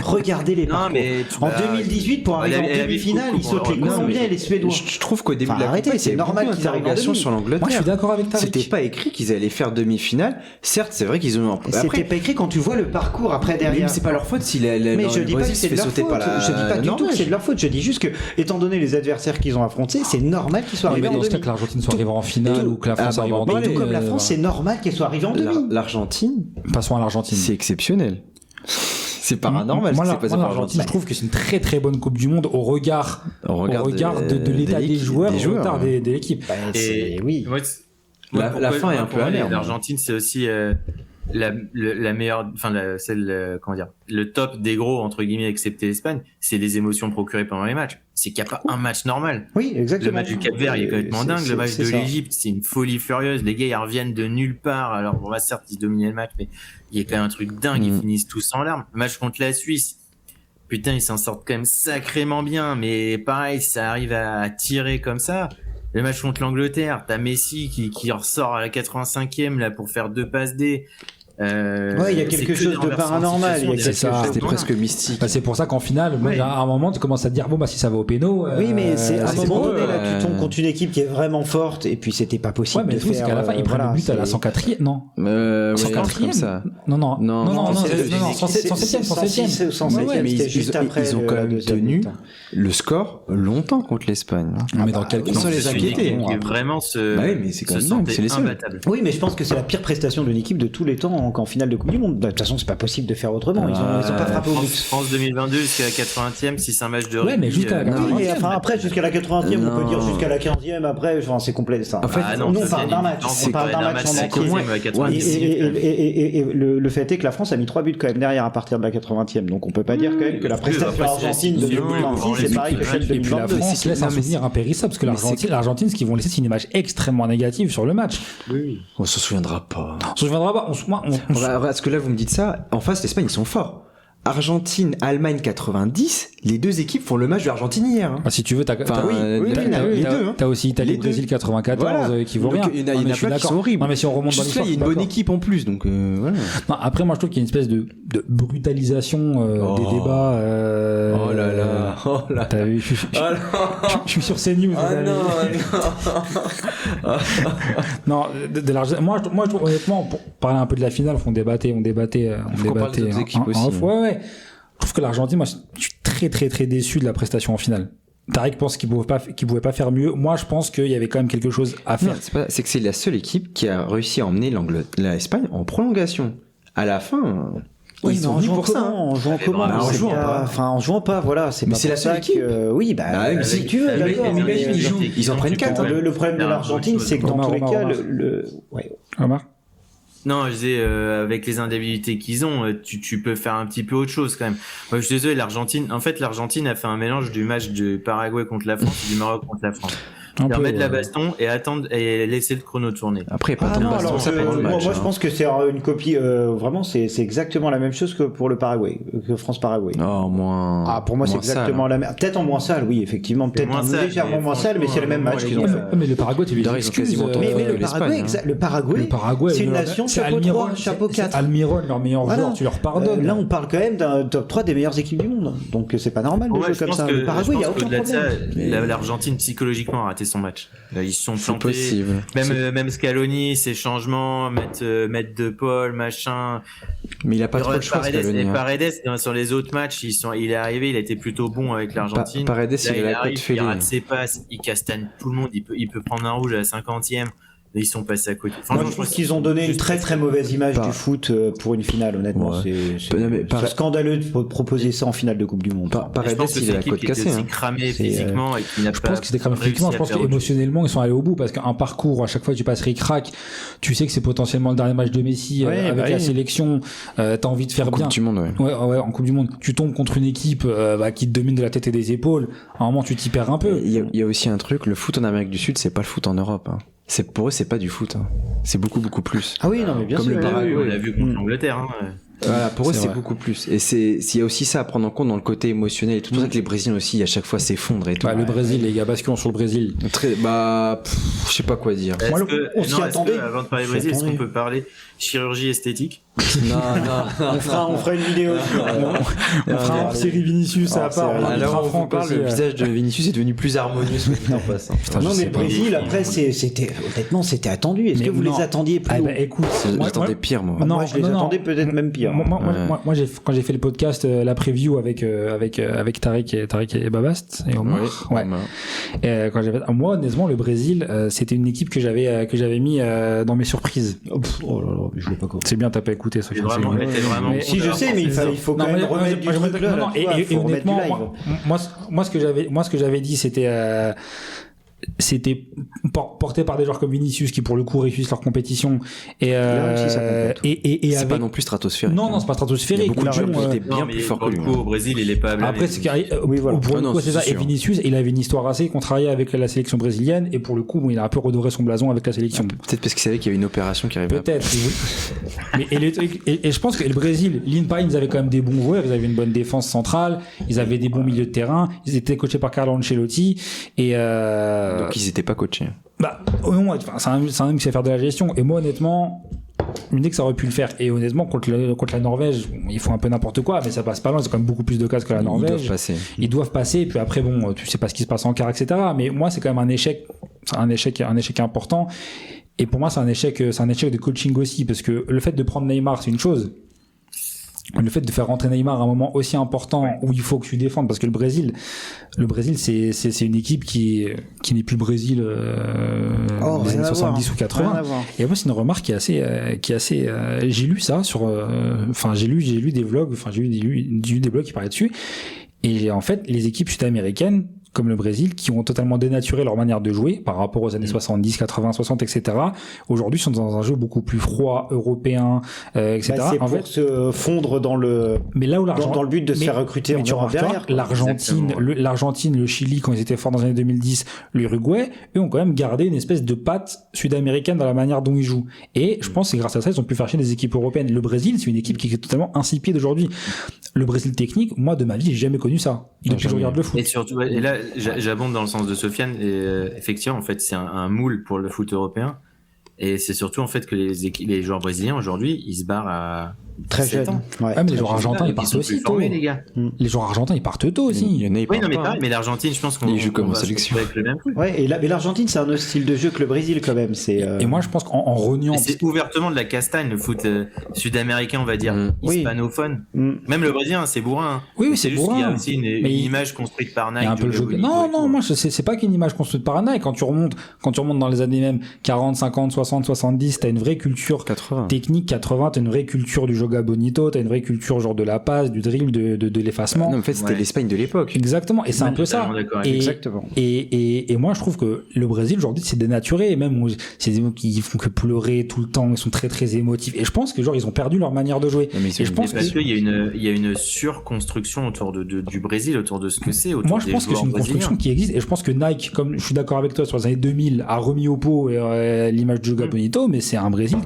Regardez les parcours. En 2018, pour arriver en demi-finale, ils sautent les Colombiens et les Suédois. Je trouve qu'au début de la arrêtez, c'est normal qu'ils arrivent en demi. Sur l'Angleterre. Moi, je suis d'accord avec Tariq. C'était pas écrit qu'ils allaient faire demi-finale. Certes, c'est vrai qu'ils ont. C'était pas écrit quand tu vois le parcours après derrière. Mais c'est pas leur faute si la. Mais je dis pas que c'est de leur faute. Je dis pas du tout que c'est de leur faute. Je dis juste que, étant donné les adversaires qu'ils ont affrontés, c'est normal qu'ils soient arrivés en demi. Que l'Argentine soit arrivée en finale ou que la France arrive en demi. Tout comme la France, c'est normal qu'elle soit arrivée en demi. L'Argentine. Passons à l'Argentine. C'est exceptionnel. C'est paranormal. Moi, l'Argentine, je trouve que c'est une très très bonne Coupe du Monde au regard de l'état des joueurs, au regard de l'équipe. Oui. La fin est un peu amère. L'Argentine, c'est aussi la meilleure, le top des gros, entre guillemets, excepté l'Espagne, c'est les émotions procurées pendant les matchs. C'est qu'il n'y a pas un match normal. Oui, exactement. Le match du Cap-Vert, il est complètement dingue. Le match de l'Égypte, c'est une folie furieuse. Les gars, ils reviennent de nulle part. Alors, certes, ils dominaient le match, mais il y a quand même un truc dingue. Ils finissent tous en larmes. Le match contre la Suisse. Putain, ils s'en sortent quand même sacrément bien. Mais pareil, ça arrive à tirer comme ça. Le match contre l'Angleterre, t'as Messi qui ressort à la 85e, là, pour faire 2 passes D. Il y a quelque chose de paranormal. C'était presque mystique. C'est pour ça qu'en finale, à un moment, tu commences à te dire si ça va au péno. Oui, mais c'est à un moment donné, là, tu tombes contre une équipe qui est vraiment forte, et puis c'était pas possible. Mais le truc, c'est qu'à la fin, ils prennent le but à la 104e. Non. 104e. Non. 107e. Mais ils ont quand même tenu le score longtemps contre l'Espagne. Mais dans quel sans les inquiéter. Vraiment mais c'est quand même dingue, c'est les seuls. Oui, mais je pense que c'est la pire prestation d'une équipe de tous les temps qu'en finale de Coupe du Monde. De toute façon, c'est pas possible de faire autrement. Ils ont pas frappé au but. France 2022 jusqu'à la 80e, si c'est un match de rugby. Ouais, mais jusqu'à la 80e. Enfin, après, jusqu'à la 80e, on peut dire jusqu'à la 15e. Après, enfin, c'est complet ça. En fait, on parle d'un match. On parle d'un match en entier. Et le fait est que la France a mis 3 buts quand même derrière à partir de la 80e. Donc, on peut pas dire quand même que la prestation argentine de 2026 c'est pareil que celle de 2022. Et puis la France laisse un souvenir impérissable parce que l'Argentine, ce qu'ils vont laisser, c'est une image extrêmement négative sur le match. Oui. On s'en souviendra pas. On se souviendra pas. Parce que là, vous me dites ça. En face, l'Espagne, ils sont forts. Argentine, Allemagne 90, les deux équipes font le match de l'Argentine hier. Ah, si tu veux, t'as aussi Italie, Brésil 94 qui vaut rien. Il y en a pas qui sont horribles. Non, mais si on remonte dans l'histoire, il y a une bonne équipe en plus, donc voilà. Non, après, moi, je trouve qu'il y a une espèce de brutalisation des débats. Oh là là. T'as vu? Je suis sur CNews. Non, moi, honnêtement, pour parler un peu de la finale, on débattait. Ouais. Je trouve que l'Argentine, moi, je suis très très très déçu de la prestation en finale. Tariq pense qu'il pouvait pas faire mieux. Moi, je pense qu'il y avait quand même quelque chose à faire. Non, c'est que c'est la seule équipe qui a réussi à emmener l'Espagne en prolongation. À la fin. Oui, mais en jouant pour ça. En jouant comment? En jouant pas, voilà. Mais c'est la seule équipe. Oui, si tu veux, d'accord. Ils en prennent 4. Le problème de l'Argentine, c'est que dans tous les cas, Omar? Non, je disais, avec les indemnités qu'ils ont, tu peux faire un petit peu autre chose quand même. Moi, je suis désolé, l'Argentine a fait un mélange du match du Paraguay contre la France et du Maroc contre la France. Remettre la baston et attendre et laisser le chrono tourner. Après, pas de baston, ça pendant le match. Moi, je pense que c'est une copie, vraiment, c'est exactement la même chose que pour le Paraguay, que France-Paraguay. Non, moins. Ah, pour moi, c'est exactement la même. Peut-être en moins sale, oui, effectivement. Peut-être légèrement moins sale, mais c'est le même match qu'ils ont fait. Mais le Paraguay, tu lui excuses. Mais le Paraguay, c'est une nation chapeau 3, chapeau 4. Almiron, leur meilleur joueur, tu leur pardonnes. Là, on parle quand même d'un top 3 des meilleures équipes du monde. Donc, c'est pas normal de jouer comme ça. Le Paraguay, il y a aucun problème. L'Argentine, psychologiquement, a raté son match. Là, ils se sont plantés. Même Scaloni, ses changements, mettre De Paul, machin. Mais il a pas trop le choix, Scaloni. Paredes, sur les autres matchs, il est arrivé, il a été plutôt bon avec l'Argentine. Paredes, il arrive, il rate ses passes, il castagne tout le monde, il peut prendre un rouge à la 50e. Et ils sont passés à côté. Moi, je pense qu'ils ont donné une très très mauvaise image du foot pour une finale, honnêtement. C'est scandaleux de proposer ça en finale de Coupe du Monde. Paredes, il a la côte cassée. Il s'est cramé physiquement. Je pense que c'était cramé physiquement. Je pense qu'émotionnellement, ils sont allés au bout parce qu'un parcours, à chaque fois que tu passes ric-rac, tu sais que c'est potentiellement le dernier match de Messi avec la sélection. T'as envie de faire bien. En Coupe du Monde, ouais, en Coupe du Monde. Tu tombes contre une équipe qui te domine de la tête et des épaules. À un moment, tu t'y perds un peu. Il y a aussi un truc, le foot en Amérique du Sud, c'est pas le foot en Europe. Pour eux, c'est pas du foot. C'est beaucoup plus. Ah oui, non, mais bien sûr. Comme le Paraguay, on l'a vu contre l'Angleterre. Voilà, pour eux, c'est beaucoup plus. Et s'il y a aussi ça à prendre en compte dans le côté émotionnel et tout. C'est pour ça que les Brésiliens aussi, à chaque fois, s'effondrent et tout. Le Brésil, les gars, basculons sur le Brésil. Je sais pas quoi dire. On s'y attendait. Avant de parler Brésil, est-ce qu'on peut parler chirurgie esthétique? Non. On fera une vidéo. On fera une série Vinicius à part. Alors, on parle, le visage de Vinicius est devenu plus harmonieux ce temps passant. Non, mais le Brésil, après, honnêtement, c'était attendu. Est-ce que vous les attendiez plus haut? Écoute, j'attendais pire, moi. Moi, je les attendais peut-être même pire. Moi, quand j'ai fait le podcast, la preview avec Tariq et Babast et Omar. Moi, honnêtement, le Brésil, c'était une équipe que j'avais mis dans mes surprises. Oh là là, je l'ai pas compris. C'est bien, t'as pas écouté, ça. Si je sais, mais il faut quand même remettre du truc là. Et honnêtement, moi, ce que j'avais dit, c'était porté par des joueurs comme Vinicius qui pour le coup réussissent leur compétition et c'est pas non plus stratosphérique. Non, c'est pas stratosphérique. Beaucoup de gens étaient bien plus fort que lui. Au Brésil, il est pas blâmé. Après, pour le coup, c'est ça. Et Vinicius, il avait une histoire assez contrariée avec la sélection brésilienne et pour le coup, il a un peu redoré son blason avec la sélection. Peut-être parce qu'il savait qu'il y avait une opération qui arrivait. Peut-être. Mais et je pense que le Brésil, l'Inpain, ils avaient quand même des bons joueurs, ils avaient une bonne défense centrale, ils avaient des bons milieux de terrain, ils étaient coachés par Carlo Ancelotti et donc ils étaient pas coachés. C'est un homme qui sait faire de la gestion. Et moi, honnêtement, je me dis que ça aurait pu le faire. Et honnêtement, contre la Norvège, ils font un peu n'importe quoi, mais ça passe pas loin. C'est quand même beaucoup plus de cases que la Norvège. Ils doivent passer. Et puis après, tu sais pas ce qui se passe en quart, etc. Mais moi, c'est quand même un échec. C'est un échec important. Et pour moi, c'est un échec de coaching aussi, parce que le fait de prendre Neymar, c'est une chose. le fait de faire rentrer Neymar à un moment aussi important où il faut que tu défendes, parce que le Brésil c'est une équipe qui n'est plus le Brésil des années 70 ou 80. Et moi c'est une remarque qui est assez j'ai lu ça sur j'ai lu des vlogs, j'ai lu des blogs qui parlaient dessus, et en fait les équipes sud-américaines comme le Brésil, qui ont totalement dénaturé leur manière de jouer par rapport aux années 70, 80, 60, etc. Aujourd'hui, sont dans un jeu beaucoup plus froid, européen, etc. C'est en fait, se fondre dans le, mais là où dans le but de se faire recruter en Europe derrière. L'Argentine, le Chili, quand ils étaient forts dans les années 2010, l'Uruguay, eux ont quand même gardé une espèce de patte sud-américaine dans la manière dont ils jouent. Et je pense que grâce à ça, ils ont pu faire chier des équipes européennes. Le Brésil, c'est une équipe qui est totalement insipide aujourd'hui. Le Brésil technique, moi, de ma vie, j'ai jamais connu ça. Depuis que je regarde le foot. Et surtout, et là, j'abonde dans le sens de Sofiane, et effectivement, en fait, c'est un moule pour le foot européen. Et c'est surtout, en fait, que les joueurs brésiliens, aujourd'hui, ils se barrent à très jeunes. Ouais, mais les joueurs argentins, ils partent aussi tôt. Les gars. Les joueurs argentins, ils partent tôt aussi. Oui, non, mais pareil, mais l'Argentine, je pense qu'on joue comme en sélection. Avec le même truc. Ouais, mais l'Argentine, c'est un autre style de jeu que le Brésil, quand même. Et moi, je pense qu'en reniant. C'est ouvertement de la castagne, le foot sud-américain, on va dire, hispanophone. Même le Brésilien, c'est bourrin. Oui, c'est bourrin. Il y a aussi une image construite par Nike. Un peu le jeu. Non, moi, c'est pas qu'une image construite par Nike. Quand tu remontes dans les années même 40, 50, 60, 70, t'as une vraie culture 80. Technique. 80, t'as une vraie culture du joga bonito, t'as une vraie culture genre de la passe, du dribble, de l'effacement. Non, en fait, c'était l'Espagne de l'époque. Exactement. Et c'est un peu ça. Exactement. Et moi, je trouve que le Brésil aujourd'hui, c'est dénaturé. Et même, c'est des mots qui font que pleurer tout le temps. Ils sont très, très émotifs. Et je pense que genre, ils ont perdu leur manière de jouer. Et je pense parce qu'il y a une surconstruction autour du Brésil, autour de ce que c'est. Moi, je pense que c'est une construction qui existe. Et je pense que Nike, comme je suis d'accord avec toi, sur les années 2000, a remis au pot l'image du joga bonito, mais c'est un Brésil.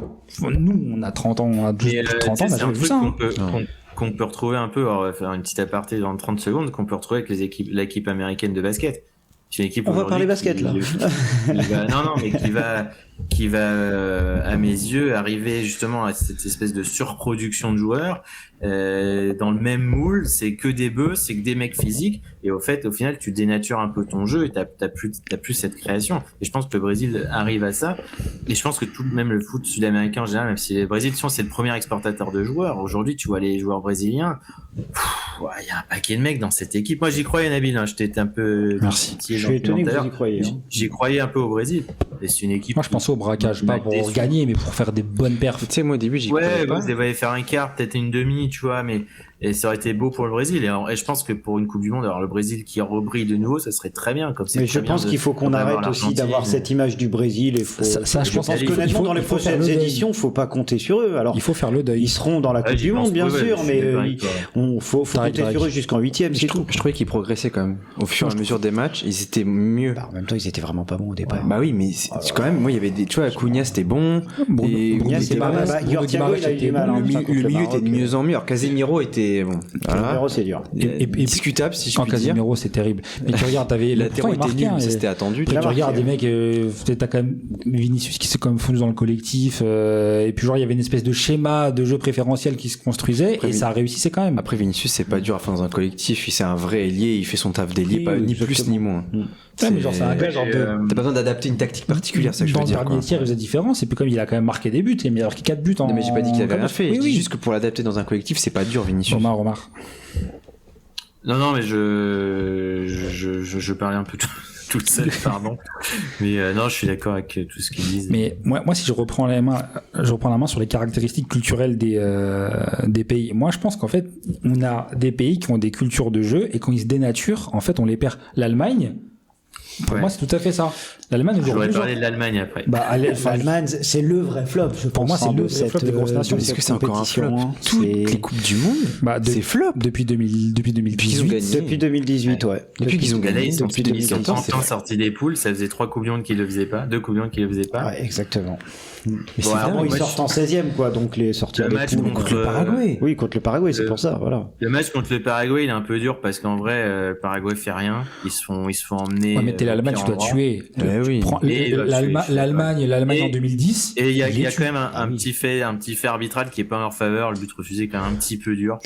Nous, on a 30 ans, on a 12, 30 ans, on a jamais vu ça. Qu'on peut retrouver un peu, on va faire une petite aparté dans 30 secondes, qu'on peut retrouver avec l'équipe américaine de basket. C'est une équipe on va parler basket là. Mais qui va à mes yeux arriver justement à cette espèce de surproduction de joueurs dans le même moule, c'est que des bœufs, c'est que des mecs physiques, et au final tu dénatures un peu ton jeu et t'as plus cette création. Et je pense que le Brésil arrive à ça, et je pense que même le foot sud-américain en général, même si le Brésil c'est le premier exportateur de joueurs, aujourd'hui tu vois les joueurs brésiliens, il y a un paquet de mecs dans cette équipe. Moi j'y croyais, Nabil, j'étais un peu merci. Je suis étonné que vous y croyez. J'y croyais un peu au Brésil, et c'est une équipe. Moi je pensais au braquage, pas pour gagner, mais pour faire des bonnes perfs. Tu sais, moi au début j'y croyais pas. Vous devez faire un quart, peut-être une demi, tu vois, et ça aurait été beau pour le Brésil. Et je pense que pour une Coupe du Monde, alors le Brésil qui rebrille de nouveau, ça serait très bien. Mais je pense qu'il faut qu'on arrête aussi d'avoir cette image du Brésil. Je pense que honnêtement, dans les prochaines éditions, faut pas compter sur eux. Alors, il faut faire le deuil. Ils seront dans la Coupe du Monde, bien sûr, mais faut compter sur eux jusqu'en 8e. Je trouvais qu'ils progressaient quand même. Au fur et à mesure des matchs, ils étaient mieux. En même temps, ils étaient vraiment pas bons au départ. Bah oui, mais quand même, moi, il y avait des, tu vois, Cunha c'était bon. Cunha c'était pas mal. Thiago, il a eu du mal. Le milieu était de mieux en mieux. Alors Casemiro était bon. Casemiro, c'est dur. Et discutable, si je puis dire. Casemiro, c'est terrible. Mais tu regardes, t'avais la terre était nulle, ça c'était attendu. Tu regardes des mecs, t'as quand même Vinicius qui s'est quand même fondu dans le collectif. Et puis genre, il y avait une espèce de schéma de jeu préférentiel qui se construisait, et ça réussissait quand même. Après, Vinicius, c'est pas dur à faire dans un collectif. C'est un vrai ailier. Il fait son taf d'ailier, pas ni plus ni moins. Mais genre, c'est un gars genre de. T'as pas besoin d'adapter une tactique particulière, ça que je veux dire. Dans le dernier tiers, il faisait différent. C'est plus comme il a quand même marqué des buts. Il a marqué 4 buts en. Non, mais j'ai pas dit qu'il avait rien fait. Je dis juste que pour l'adapter dans un collectif, c'est pas dur, Vinicius. Omar. Non, mais je parlais un peu toute seule, pardon. Mais non, je suis d'accord avec tout ce qu'ils disent. Mais moi, si je reprends la main sur les caractéristiques culturelles des pays. Moi, je pense qu'en fait, on a des pays qui ont des cultures de jeu, et quand ils se dénaturent, en fait, on les perd. L'Allemagne, pour moi, c'est tout à fait ça. L'Allemagne, je voudrais parler de l'Allemagne après. L'Allemagne, c'est le vrai flop. Pour moi, c'est le flop des grosses nations. Est-ce que c'est encore un flop? Toutes les coupes du monde, c'est flop. Depuis 2018. Depuis 2018, ouais. Depuis qu'ils ont gagné, depuis 2014. Ils sont sortis des poules, ça faisait 3 Coupes du Monde qu'ils le faisaient pas, 2 Coupes du Monde qu'ils le faisaient pas. Ouais, exactement. Mais c'est vraiment, ils sortent en 16e, quoi, donc les sorties le match contre le Paraguay. Oui, contre le Paraguay, c'est pour ça, voilà. Le match contre le Paraguay, il est un peu dur parce qu'en vrai, le Paraguay fait rien. Ils se font emmener. Ouais, mais t'es l'Allemagne, tu dois tuer. oui. L'Allemagne en 2010. Et il y a quand même un petit fait arbitral qui est pas en leur faveur. Le but refusé est quand même un petit peu dur.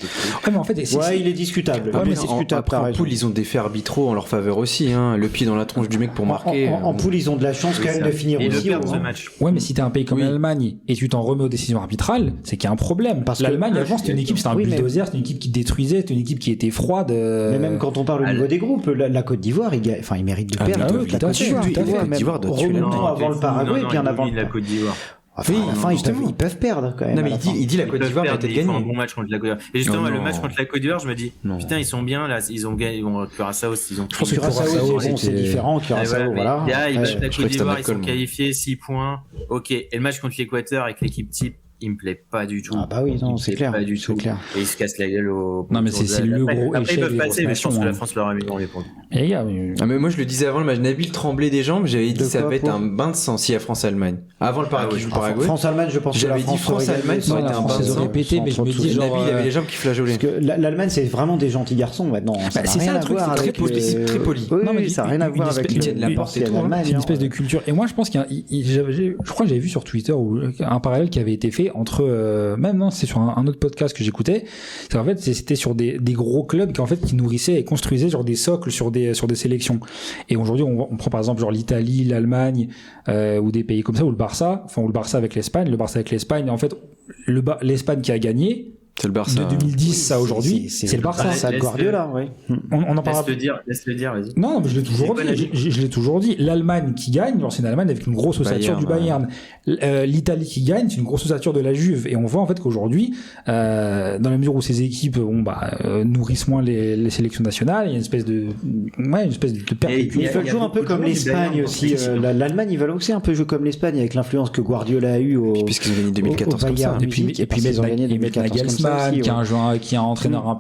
Ouais, mais en fait, il est discutable. Mais après, en poule, ils ont des faits arbitraux en leur faveur aussi. Hein. Le pied dans la tronche du mec pour marquer. En poule, ils ont de la chance quand même de finir aussi. Ouais, mais si t'es un pays comme l'Allemagne et tu t'en remets aux décisions arbitrales, c'est qu'il y a un problème. Parce que l'Allemagne, avant, c'était une équipe, c'était un bulldozer, c'était une équipe qui détruisait, c'était une équipe qui était froide. Mais même quand on parle au niveau des groupes, la Côte d'Ivoire, il mérite de perdre. La Côte d'Ivoire, avant le Paraguay, bien avant la Côte d'Ivoire. Enfin, ils peuvent perdre quand même. Non, mais il dit la Côte d'Ivoire va peut-être gagner. Un bon match contre la Côte d'Ivoire. Et justement, le match contre la Côte d'Ivoire, je me dis, putain, ils sont bien là, ils ont gagné. Bon, Curaçao, ils ont. Je pense que Curaçao, c'est différent. Curaçao, voilà. Là, ils battent la Côte d'Ivoire, ils sont qualifiés 6 points. Ok. Et le match contre l'Équateur avec l'équipe type, il me plaît pas du tout. Ah bah oui, non, c'est clair. Pas du tout. Clair. Et ils se cassent la gueule au. Non, mais c'est le gros. Après, ils peuvent passer, mais je pense que la France leur a mis dans les points. Et gars, mais moi, je le disais avant le match, Nabil tremblait des jambes, j'avais dit ça va être un bain de sang si à France-Allemagne. Avant le Paraguay, joue le Paraguay. France-Allemagne, je pense que j'avais dit France-Allemagne, ça aurait été un bain de sang. Répété, mais je me dis, Nabil, il avait les jambes qui flageolaient. Parce que l'Allemagne, c'est vraiment des gentils garçons maintenant. C'est ça le truc, c'est très poli. Non, mais ça n'a rien à voir avec la porte et tout. C'est une espèce de culture. Et moi, je pense je crois que j'avais vu sur Twitter un parallèle qui avait été fait entre, même non, c'est sur un autre podcast que j'écoutais. C'est en fait, c'était sur des gros clubs qui nourrissaient et construisaient genre des socles sur des sélections. Et aujourd'hui, on prend par exemple genre l'Italie, l'Allemagne, ou des pays comme ça, ou le Barça avec l'Espagne. Le Barça avec l'Espagne, en fait, l'Espagne qui a gagné. C'est le Barça. De 2010 à aujourd'hui, c'est le Barça. C'est le Guardiola, oui. On en parlera. Laisse le dire, vas-y. Non, mais je l'ai toujours dit. Je l'ai toujours dit. L'Allemagne qui gagne, c'est une Allemagne avec une grosse ossature du Bayern. L'Italie qui gagne, c'est une grosse ossature de la Juve. Et on voit en fait qu'aujourd'hui, dans la mesure où ces équipes, nourrissent moins les sélections nationales, il y a une espèce de perte de culture. Ils veulent jouer un peu comme l'Espagne aussi. L'Allemagne, ils veulent aussi un peu jouer comme l'Espagne avec l'influence que Guardiola a eu puisqu'ils ont gagné 2014 comme ça. Et puis ils ont gagné 2014 qui est un joueur, qui est un entraîneur un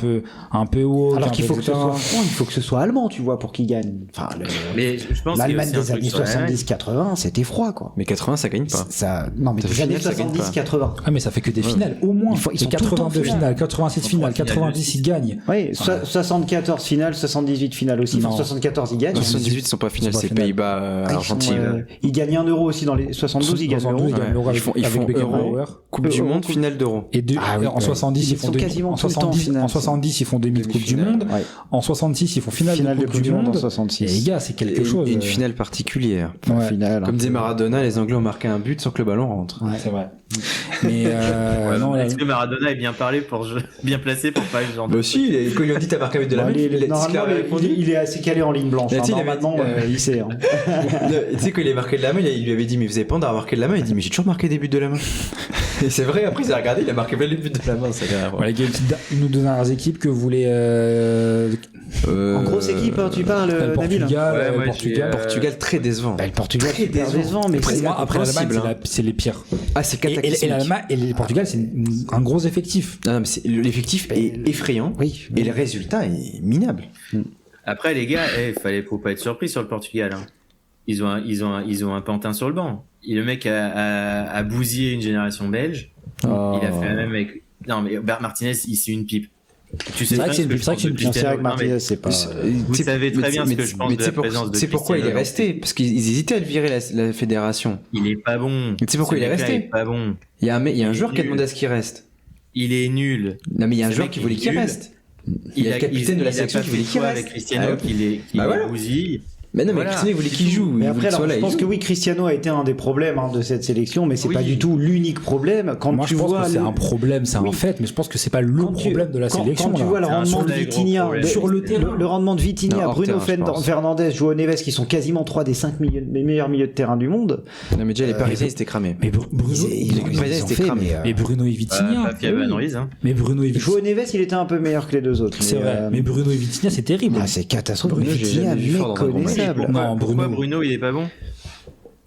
peu haut. Alors qu'il faut que ce soit il faut que ce soit allemand, tu vois, pour qu'il gagne. Enfin, mais je pense l'Allemagne des années 70-80, c'était froid, quoi. Mais 80, ça gagne pas. Non, mais des années 70-80. Ah, mais ça fait que des finales, au moins. Ils sont 82 finales, 86 finales, 90 ils gagnent. Oui, 74 finales, 78 finales aussi. Enfin, 74 ils gagnent. 78 sont pas finales, c'est Pays-Bas, Argentine. Ils gagnent 1 euro aussi dans les 72, ils gagnent l'euro. Ils font Euro, Coupe du Monde, finale d'Euro. Et en 70 ils font quasiment en 70 ils font demi Coupe du Monde. En 66 ils font finale de Coupe du Monde. En 66. Et les gars, c'est quelque chose. Une finale particulière. Comme disait Maradona, les Anglais ont marqué un but sans que le ballon rentre. Ouais, c'est vrai. Mais non, est-ce que Maradona est bien placé pour pas être genre. Bah aussi, quand ils lui ont dit t'as marqué un but de la main, il est assez calé en ligne blanche. Normalement, il sait. Tu sais quand il est marqué de la main, il lui avait dit mais vous avez pas d'avoir marqué de la main, il dit mais j'ai toujours marqué des buts de la main. Et c'est vrai, après il a regardé, il a marqué plein de buts de la main. Voilà, une ou deux dernières équipes que vous voulez. En grosse équipe, hein, tu parles, Nabil. Portugal très décevant. Le Portugal très décevant, mais après l'Allemagne, c'est les pires. Ah, c'est cataclysmique. Et l'Allemagne et le Portugal, c'est un gros effectif. Non, mais l'effectif est effrayant. Oui. Et le résultat est minable. Après, les gars, faut pas être surpris sur le Portugal. Hein. Ils ont un pantin sur le banc. Et le mec a bousillé une génération belge. Oh. Il a fait la même avec. Non, mais Martinez, c'est une pipe. Tu sais c'est vrai que c'est une pipe. C'est vrai que Martinez, c'est pas. Vous savez très bien ce que je pense de la présence de. C'est pourquoi il est resté, parce qu'ils hésitaient à le virer la fédération. Il est pas bon. Tu sais pourquoi il est resté? Il est pas bon. Il y a un joueur qui a demandé à ce qu'il reste. Il est nul. Non, mais il y a un joueur qui voulait qu'il reste. Il y a le capitaine de la sélection qui voulait qu'il reste. Avec Cristiano qui les bousille. Mais non, mais Cristiano voulait qu'il joue. Mais après, alors, je pense que oui, Cristiano a été un des problèmes de cette sélection, mais c'est pas du tout l'unique problème. Quand moi, tu je pense vois que c'est un problème, c'est un fait, mais je pense que c'est pas le problème de la sélection. Quand tu vois le rendement de Vitinha sur le terrain, le rendement de Vitinha, Bruno Fernandes, João Neves, qui sont quasiment 3 des 5 meilleurs milieux de terrain du monde. Non, mais déjà les Parisiens ils étaient cramés. Mais Bruno et Vitinha. Mais Bruno et Vitinha. João Neves, il était un peu meilleur que les deux autres. C'est vrai. Mais Bruno et Vitinha, c'est terrible. C'est catastrophique. Vitinha, méconnaissable. Non, Bruno il est pas bon.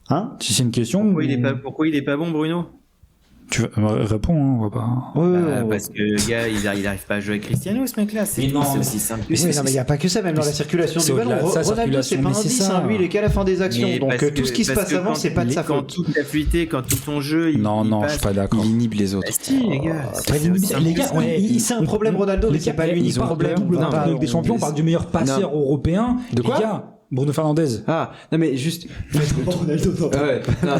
Hein? Si c'est une question. Pourquoi il est pas bon, Bruno? Tu réponds, hein, on va pas. Parce que le gars, il arrive pas à jouer avec Cristiano, ce mec-là. C'est aussi simple que ça. Mais il n'y a pas que ça, même dans la circulation du ballon. Ronaldo, c'est pas un 10, lui, il est qu'à la fin des actions. Donc tout ce qui se passe avant, c'est pas de sa faute. Quand toute la fluidité, quand tout ton jeu. Non, je suis pas d'accord. Il inhibe les autres. Les gars, c'est un problème, Ronaldo, mais c'est pas l'unique problème. Des champions, on parle du meilleur passeur européen. De quoi? Bruno Fernandes. Ah, non mais juste... non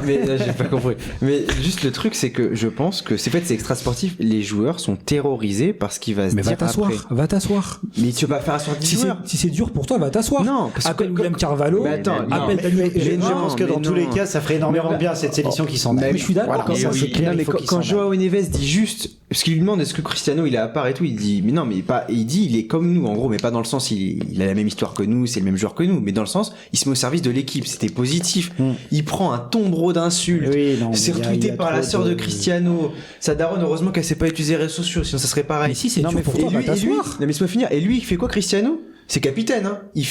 mais là, j'ai pas compris. Mais juste le truc, c'est que je pense que c'est extra sportif. Les joueurs sont terrorisés par ce qui va se dire après. Va t'asseoir. Mais tu vas pas faire asseoir 10 joueurs. Si c'est dur pour toi, va t'asseoir. Non, parce appelle William Carvalho. Mais attends, appelle Daniel. Je pense que dans tous les cas, ça ferait énormément de bien cette sélection qui s'en aille. Mais je suis d'accord. C'est clair. Mais quand Joao Neves dit juste, parce qu'il lui demande est-ce que Cristiano il est à part et tout, il dit mais non, mais pas. Il dit il est comme nous en gros, mais pas dans le sens il a la même histoire que nous, c'est le même joueur que nous, mais dans le sens il se met au service de l'équipe. C'était positif. Il prend un tombereau d'insultes. C'est retweeté par la sœur de Cristiano. Sa daronne, heureusement qu'elle sait pas utiliser les réseaux sociaux, sinon ça serait pareil. Mais si c'est dur pour toi, va t'asseoir. Non mais laisse-moi finir. Et lui, il fait quoi, Cristiano? C'est capitaine, hein. Il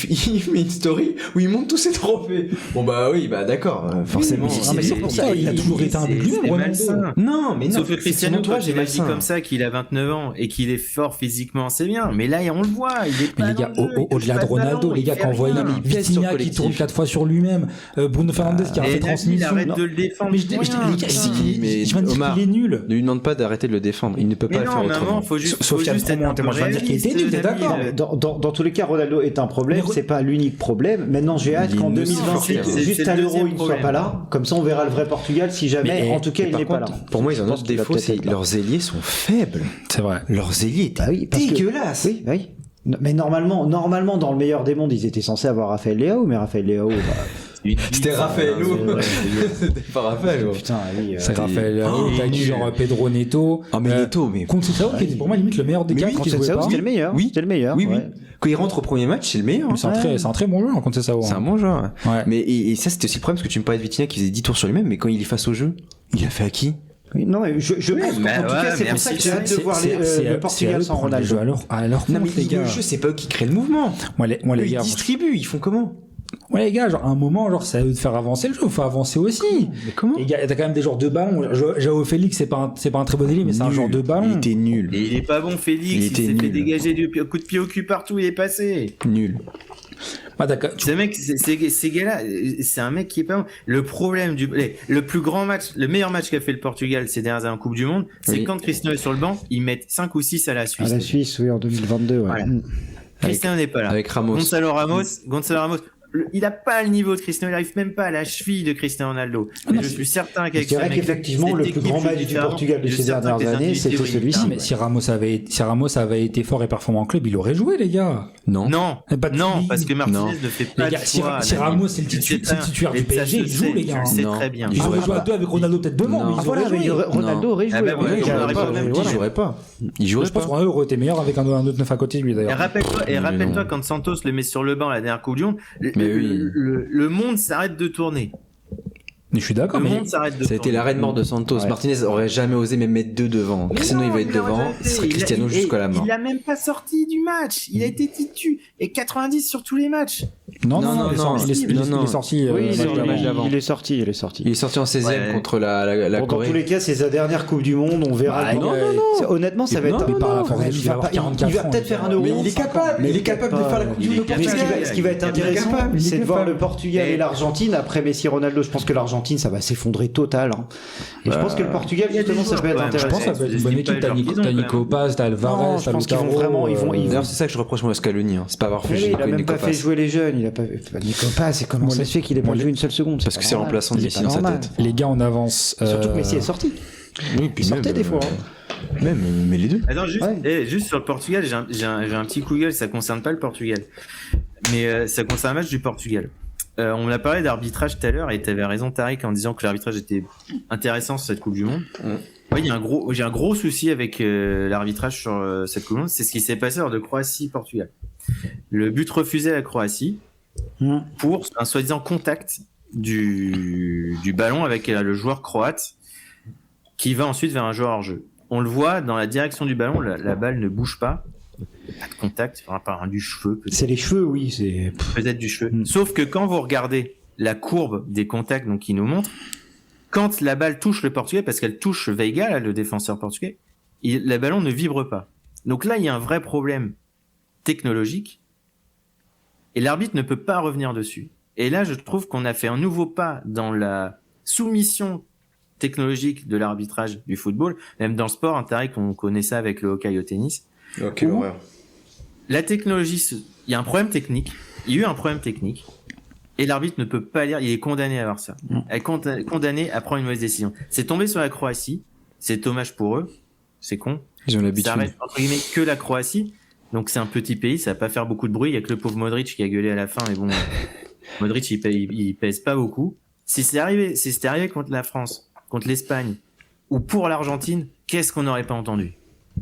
met une story où il monte tous ses trophées. Bon bah oui, bah d'accord, forcément. Mais c'est pour ça, il a toujours été un but lui-même, malsain. Non, mais non. Sauf que Cristiano, toi, j'ai dit comme ça qu'il a 29 ans et qu'il est fort physiquement, c'est bien. Mais là, on le voit, il est pas. Les gars, au-delà de Ronaldo, les gars, quand on voit Vitinha qui tourne 4 fois sur lui-même, Bruno Fernandes qui a fait transmission. Arrête de le défendre. Mais je dis, je viens de dire qu'il est nul. Ne lui demande pas d'arrêter de le défendre. Il ne peut pas le faire autrement. Sauf qu'il y a trop monté. Moi, je viens de dire qu'il était nul, t'es d'accord? Dans tous les cas, Ronaldo est un problème, c'est pas l'unique problème. Maintenant, j'ai hâte qu'en 2028, juste à l'Euro, il ne soit pas là. Comme ça, on verra le vrai Portugal si jamais, en tout cas, il n'est pas là. Pour moi, ils ont un autre défaut, c'est que leurs ailiers sont faibles. C'est vrai. Leurs ailiers étaient dégueulasses. Oui. Mais normalement, dans le meilleur des mondes, ils étaient censés avoir Rafael Leao, mais Rafael Leao, c'était Rafaelo. C'était pas Rafaelo. Putain, oui. C'est Rafaelo. T'as dit genre Pedro Neto. Ah, mais Neto, mais. Conceição, qui était pour moi limite le meilleur des 4 quand il jouait pas. C'était le meilleur. Oui, c'était le meilleur. Oui. Quand il rentre au premier match, c'est le meilleur. C'est un très bon joueur, Conceição. C'est un bon joueur. Mais, et ça, c'était aussi le problème, parce que tu me parlais de Vitinha qui faisait 10 tours sur lui-même, mais quand il est face au jeu, il a fait à qui? Non, mais je pense qu'en tout cas, c'est pour ça que j'ai hâte de voir le Portugal sans Ronaldo. Alors, non, mais le jeu, c'est pas eux qui créent le mouvement. Moi, les gars. Ils distribuent, ils font comment? Ouais, les gars, genre, à un moment, genre, c'est à eux de faire avancer le jeu, faut avancer aussi. Mais comment? Les gars, t'as quand même des joueurs de ballon. Joao Félix, c'est pas un très bon élite, mais c'est un joueur de ballon. Il était nul. Et il est pas bon, Félix. Il s'est fait dégager du coup de pied au cul partout, il est passé. Nul. Ah, d'accord. Ce mec, ces gars-là, c'est un mec qui est pas bon. Le problème le plus grand match, le meilleur match qu'a fait le Portugal ces dernières années en Coupe du Monde, c'est quand Cristiano est sur le banc, ils mettent 5 ou 6 à la Suisse. À la Suisse, oui, en 2022, ouais. Voilà. Cristiano n'est pas là. Avec Ramos. Gonzalo Ramos, il a pas le niveau de Cristiano, il arrive même pas à la cheville de Cristiano Ronaldo. Mais je suis certain qu'avec c'est vrai qu'effectivement, le plus grand match du Portugal de ces dernières années, c'était celui-ci. Mais si Ramos avait été fort et performant en club, il aurait joué, les gars. Non, parce que Martinez ne fait pas de choix. Si Ramos c'est le titulaire du PSG, il joue, les gars. Tu le sais très bien. Il aurait joué à 2 avec Ronaldo peut-être devant, mais Ronaldo aurait joué. Il jouerait pas. Je pense qu'un aurait été meilleur avec un autre neuf à côté de lui, d'ailleurs. Et rappelle-toi quand Santos le met sur le banc la dernière Coupe du Monde, le monde s'arrête de tourner. Mais je suis d'accord. Ça a été l'arrêt de mort de Santos. Ouais. Martinez aurait jamais osé même mettre 2 devant. Cristiano, il va être devant. Ce serait Cristiano jusqu'à la mort. Il a même pas sorti du match. Il a été titu. Et 90 sur tous les matchs. Non, il est sorti. Oui, il est sorti. Il est sorti en 16e contre la Corée. Dans tous les cas, c'est sa dernière Coupe du Monde. On verra. Non. Honnêtement, ça va être. Il va peut-être faire un Euro. Mais il est capable de faire la Coupe du Monde. Ce qui va être intéressant, c'est de voir le Portugal et l'Argentine après Messi, Ronaldo. Je pense que l'Argentine, ça va s'effondrer total. Et je pense que le Portugal, justement, ça peut être intéressant. Je pense que ça peut être une bonne équipe. T'as Nico Paz, t'as Alvarez, t'as Lautaro. D'ailleurs, c'est ça que je reproche à Scaloni. C'est pas avoir fait jouer. Il a même pas fait jouer les jeunes. Il a pas Nico Paz. Comment ça se fait qu'il ait pas joué une seule seconde? Parce que c'est remplaçant de Messi dans sa tête. Les gars, on avance. Surtout que Messi est sorti. Oui, puis il sortait des fois. Mais les deux. Attends, juste sur le Portugal, j'ai un petit coup de gueule. Ça concerne pas le Portugal, mais ça concerne un match du Portugal. On a parlé d'arbitrage tout à l'heure et tu avais raison, Tariq, en disant que l'arbitrage était intéressant sur cette Coupe du Monde. Ouais, j'ai un gros souci avec l'arbitrage sur cette Coupe du Monde. C'est ce qui s'est passé lors de Croatie-Portugal. Le but refusé à la Croatie pour un soi-disant contact du ballon avec le joueur croate qui va ensuite vers un joueur hors jeu. On le voit dans la direction du ballon, la balle ne bouge pas. Pas de contact, par du cheveu. Peut-être. C'est les cheveux, oui. C'est peut-être du cheveu. Sauf que quand vous regardez la courbe des contacts, donc qui nous montre, quand la balle touche le Portugais, parce qu'elle touche Veiga, là, le défenseur portugais, le ballon ne vibre pas. Donc là, il y a un vrai problème technologique, et l'arbitre ne peut pas revenir dessus. Et là, je trouve qu'on a fait un nouveau pas dans la soumission technologique de l'arbitrage du football, même dans le sport, Tariq, on connaît ça avec le hockey au tennis. Ok, horreur. La technologie, il y a un problème technique. Il y a eu un problème technique. et l'arbitre ne peut pas lire, il est condamné à avoir ça. Elle est condamné à prendre une mauvaise décision. C'est tombé sur la Croatie, c'est dommage pour eux, c'est con. Ils ont l'habitude. Ça reste entre guillemets que la Croatie, donc c'est un petit pays, ça va pas faire beaucoup de bruit, il y a que le pauvre Modric qui a gueulé à la fin, mais bon, Modric il pèse pas beaucoup. Si c'était arrivé contre la France, contre l'Espagne, ou pour l'Argentine, qu'est-ce qu'on n'aurait pas entendu?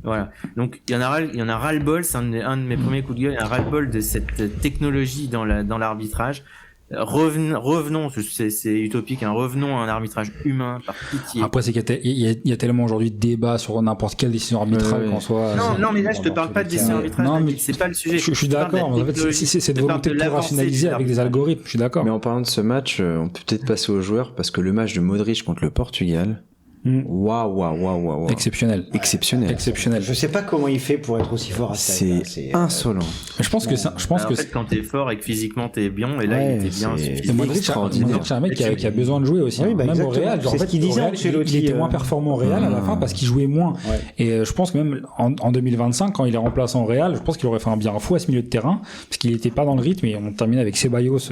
Voilà. Donc il y en a ras-le-bol, c'est un de mes premiers coups de gueule, il y a un ras-le-bol de cette technologie dans l'arbitrage. Revenons, c'est utopique, hein, revenons à un arbitrage humain par pitié. Après, c'est qu'il y a tellement aujourd'hui de débats sur n'importe quelle décision arbitrale qu'en soit. Non, mais là, je te parle pas de décision arbitrale. Non, mais c'est pas le sujet. Je suis d'accord. En fait, c'est de volonté de tout rationaliser avec des algorithmes. Je suis d'accord. Mais en parlant de ce match, on peut peut-être passer aux joueurs parce que le match de Modric contre le Portugal. Waouh. Exceptionnel. Je sais pas comment il fait pour être aussi fort à ça. C'est insolent. Je pense que en fait, quand t'es fort et que physiquement t'es bien, et là, il était bien. Modric, c'est un mec qui a besoin de jouer aussi. Même au Real. En fait, il était moins performant au Real à la fin parce qu'il jouait moins. Et je pense que même en 2025, quand il est remplaçant au Real, je pense qu'il aurait fait un bien fou à ce milieu de terrain parce qu'il était pas dans le rythme et on termine avec Ceballos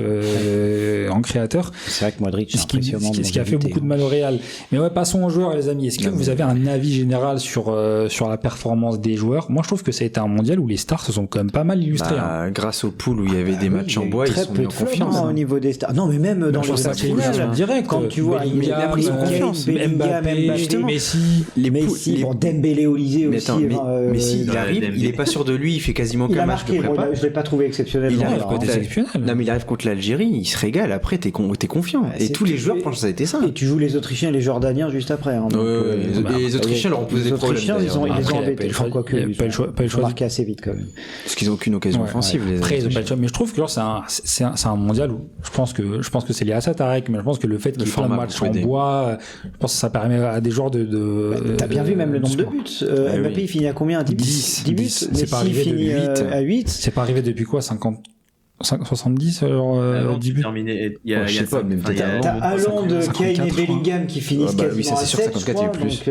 en créateur. C'est vrai que Modric, c'est impressionnant. Ce qui a fait beaucoup de mal au Real. Mais ouais, passons aux joueurs, les amis. Est-ce que vous avez un avis général sur la performance des joueurs? Moi, je trouve que ça a été un mondial où les stars se sont quand même pas mal illustrés. Grâce aux poules où il y avait des matchs en bois, ils sont mis en confiance. Au niveau des stars. Non, mais même dans les matchs direct, quand tu vois, il a pris confiance. Mbappé, Messi, Dembélé, Olysée aussi. Mais s'il arrive, il est pas sûr de lui, il fait quasiment qu'un match de prépa. Je l'ai pas trouvé exceptionnel. Il arrive contre l'Algérie, il se régale. Après, t'es confiant. Et tous les joueurs, franchement, ça a été ça. Et tu joues les Autrichiens et les Jordaniens juste après. Les Autrichiens leur ont posé des problèmes. Ils ont embêté. Pas le choix de marquer assez vite quand même. Parce qu'ils n'ont aucune occasion offensive. Après, ils ont pas le choix. Mais je trouve que c'est un mondial où je pense que c'est lié à ça, Tarek. Mais je pense que le fait qu'il fasse un match en bois, je pense que ça permet à des joueurs de. T'as bien vu même le nombre de buts. Mbappé il finit à combien? 10 buts. C'est pas arrivé depuis 8. À 8. C'est pas arrivé depuis quoi? 70 10 buts. Je sais pas, même t'as Haaland, Kane et Bellingham qui finissent quasiment à 7, je crois, donc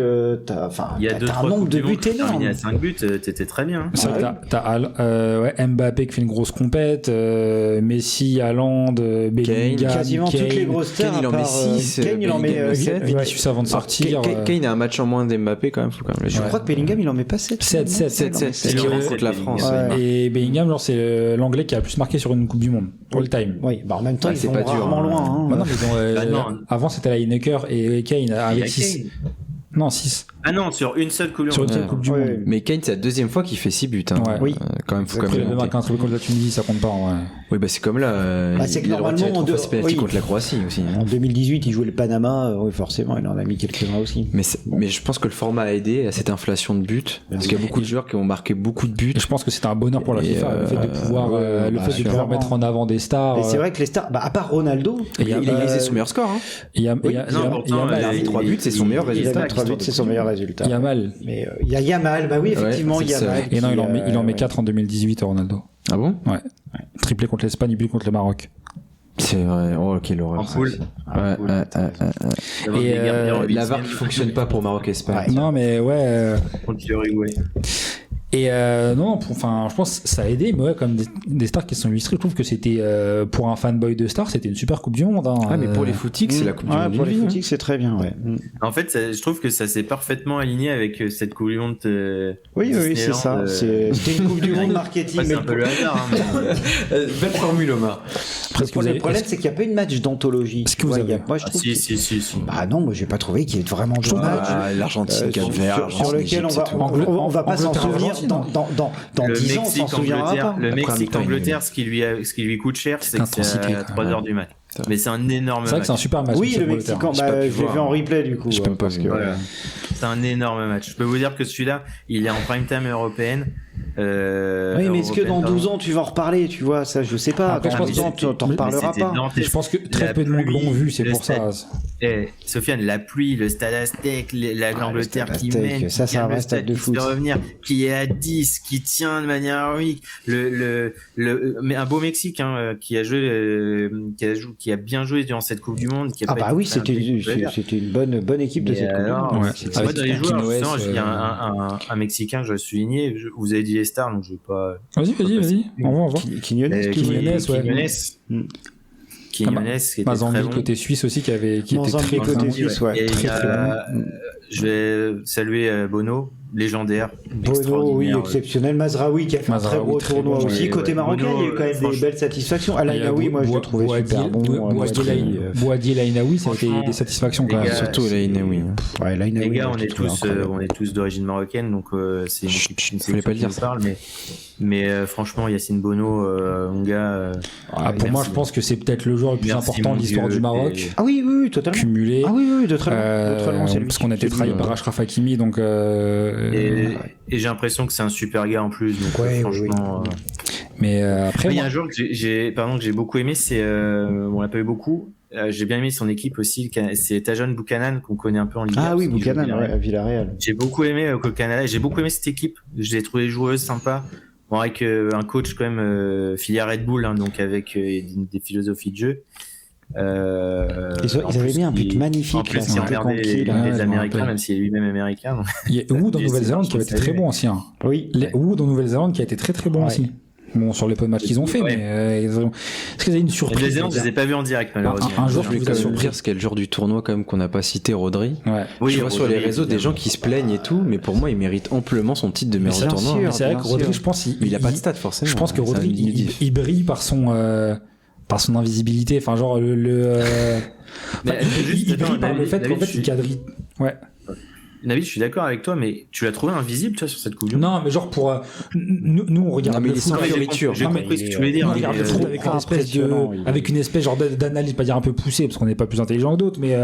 il y a t'as un nombre de buts énorme. Terminé à 5 buts, t'étais très bien. C'est vrai que t'as Mbappé qui fait une grosse compète, Messi, Haaland, Bellingham, quasiment toutes les grosses stars. Kane il en met 6, Kane il en met 7. Vinicius avant de sortir. Kane a un match en moins d'Mbappé quand même, faut quand même. Je crois que Bellingham il en met pas 7. 7 contre la France. Et Bellingham, genre c'est l'anglais qui a le plus marqué sur une Coupe du Monde all time. Oui, bah en même temps ils sont rarement loin. Avant c'était la Lineker et Kane avec 6. Non, 6. Ah non, sur une seule Coupe du Monde. Mais Kane, c'est la deuxième fois qu'il fait 6 buts. Oui. Quand même, faut quand même. Il a marqué un triplé contre la Tunisie, ça compte pas. Oui, bah c'est comme là. C'est que normalement, contre la Croatie aussi. En 2018, il jouait le Panama. Oui, forcément, il en a mis quelques-uns aussi. Mais je pense que le format a aidé à cette inflation de buts. Parce qu'il y a beaucoup de joueurs qui ont marqué beaucoup de buts. Je pense que c'était un bonheur pour la FIFA, le fait de pouvoir mettre en avant des stars. Et c'est vrai que les stars, à part Ronaldo, il a égalisé son meilleur score. Il a 3 buts, c'est son meilleur résultat. 3 buts, c'est son meilleur résultat. Yamal. Mais il y a Yamal, bah oui, effectivement, Yamal. Et non, il en met 4 en 2018, Ronaldo. Ah bon? Ouais. Triplé contre l'Espagne, but contre le Maroc. C'est vrai. Oh, quelle horreur. En poule. Et la VAR qui fonctionne pas pour Maroc-Espagne. Non, mais ouais. Contre l'Uruguay. Et non, je pense que ça a aidé, mais ouais, comme des stars qui sont illustrées, je trouve que c'était pour un fanboy de stars, c'était une super Coupe du Monde. Mais pour les footix, c'est la Coupe du Monde. Pour les footix, c'est très bien, ouais. En fait, je trouve que ça s'est parfaitement aligné avec cette Coupe du Monde. Oui, c'est ça. C'était une Coupe du Monde marketing. C'est un peu le hasard. Belle formule, Omar. Le problème, c'est qu'il n'y a pas une match d'anthologie. Est-ce que vous avez... Moi, je trouve. Si. Bah non, moi, j'ai pas trouvé qu'il y ait vraiment de match. L'Argentine, sur lequel on va pas s'en souvenir. Dans 10 ans, on s'en souviendra pas. Le Mexique-Angleterre, ce qui lui coûte cher, c'est que c'est à 3h du mat. Mais c'est un énorme match. C'est vrai que c'est un super match. Oui, le Mexique, je l'ai vu en replay du coup. Je peux pas C'est un énorme match. Je peux vous dire que celui-là, il est en prime time européenne. Oui, mais est-ce que dans 12 ans tu vas en reparler, tu vois, ça je sais pas. Après, je pense que t'en reparleras pas. Je pense que très peu de monde l'ont vu, c'est pour ça. Sofiane, la pluie, le stade Aztec, l'Angleterre qui mène, ça c'est un vrai stade de foot. Qui revenir, qui est à 10, qui tient de manière héroïque. Mais un beau Mexique, qui a bien joué durant cette Coupe du Monde. C'était une bonne équipe de cette Coupe du Monde. Moi, dans les joueurs, il y a un Mexicain que je vais souligner. Vous avez dit les stars, donc je vais pas. Vas-y. On va voir. Quiñones, Quiñones qui était très bon. côté suisse aussi qui était très côté suisse, ouais. Très bon. Je vais saluer Bono, légendaire. Bono, oui, exceptionnel. Mazraoui qui a fait un très beau tournoi aussi. Côté marocain, il y a eu quand même des belles satisfactions. Alainaoui, moi je l'ai trouvé super bon. Boadi et Lainaoui, ça a été des satisfactions quand même. Surtout Lainaoui. Les gars, on est tous d'origine marocaine, donc c'est une équipe fallait pas le dire. Mais franchement, Yacine Bono, mon gars. Pour moi, je pense que c'est peut-être le joueur le plus important de l'histoire du Maroc. Ah oui, totalement. Cumulé. Ah oui, de très loin. Parce qu'on a été trahi par Achraf Hakimi, donc. Et j'ai l'impression que c'est un super gars en plus, donc franchement. Mais après. Il y a un joueur que j'ai beaucoup aimé, on l'a pas eu beaucoup. J'ai bien aimé son équipe aussi, c'est Tajon Buchanan qu'on connaît un peu en Ligue 1. Ah oui, Buchanan, à Villarreal. J'ai beaucoup aimé au Canada, j'ai beaucoup aimé cette équipe. Je l'ai trouvé joueuse, sympa. Bon, avec un coach quand même filière Red Bull, hein, donc avec des philosophies de jeu. Ils avaient mis un but magnifique. En plus, il regardait les Américains, même s'il est lui-même américain. Donc... Il y a Wood en Nouvelle-Zélande qui avait été très bon aussi. Hein. Oui. Wood en Nouvelle-Zélande qui a été très très bon aussi. Bon, sur les peu de matchs qu'ils ont fait, mais est-ce qu'ils avaient une surprise? Les Zélandes, je les ai pas vus en direct, malheureusement. Un joueur qui vous a surpris, ce qui est le joueur du tournoi, quand même, qu'on n'a pas cité, Rodri. Ouais. Oui, je vois sur les réseaux des gens qui se plaignent et tout, mais pour moi, il mérite amplement son titre de meilleur tournoi. C'est vrai que Rodri, je pense, il a pas de stats, forcément. Je pense que Rodri, il brille par son invisibilité. Enfin, genre, il brille par le fait qu'en fait, il quadrille. Ouais. Nabil, je suis d'accord avec toi, mais tu l'as trouvé invisible, toi, sur cette Coupe du Monde? Non, mais genre pour nous on regarde le foot. J'ai compris ce que tu voulais dire. On regarde le foot avec une espèce genre d'analyse, pas dire un peu poussée, parce qu'on n'est pas plus intelligent que d'autres, mais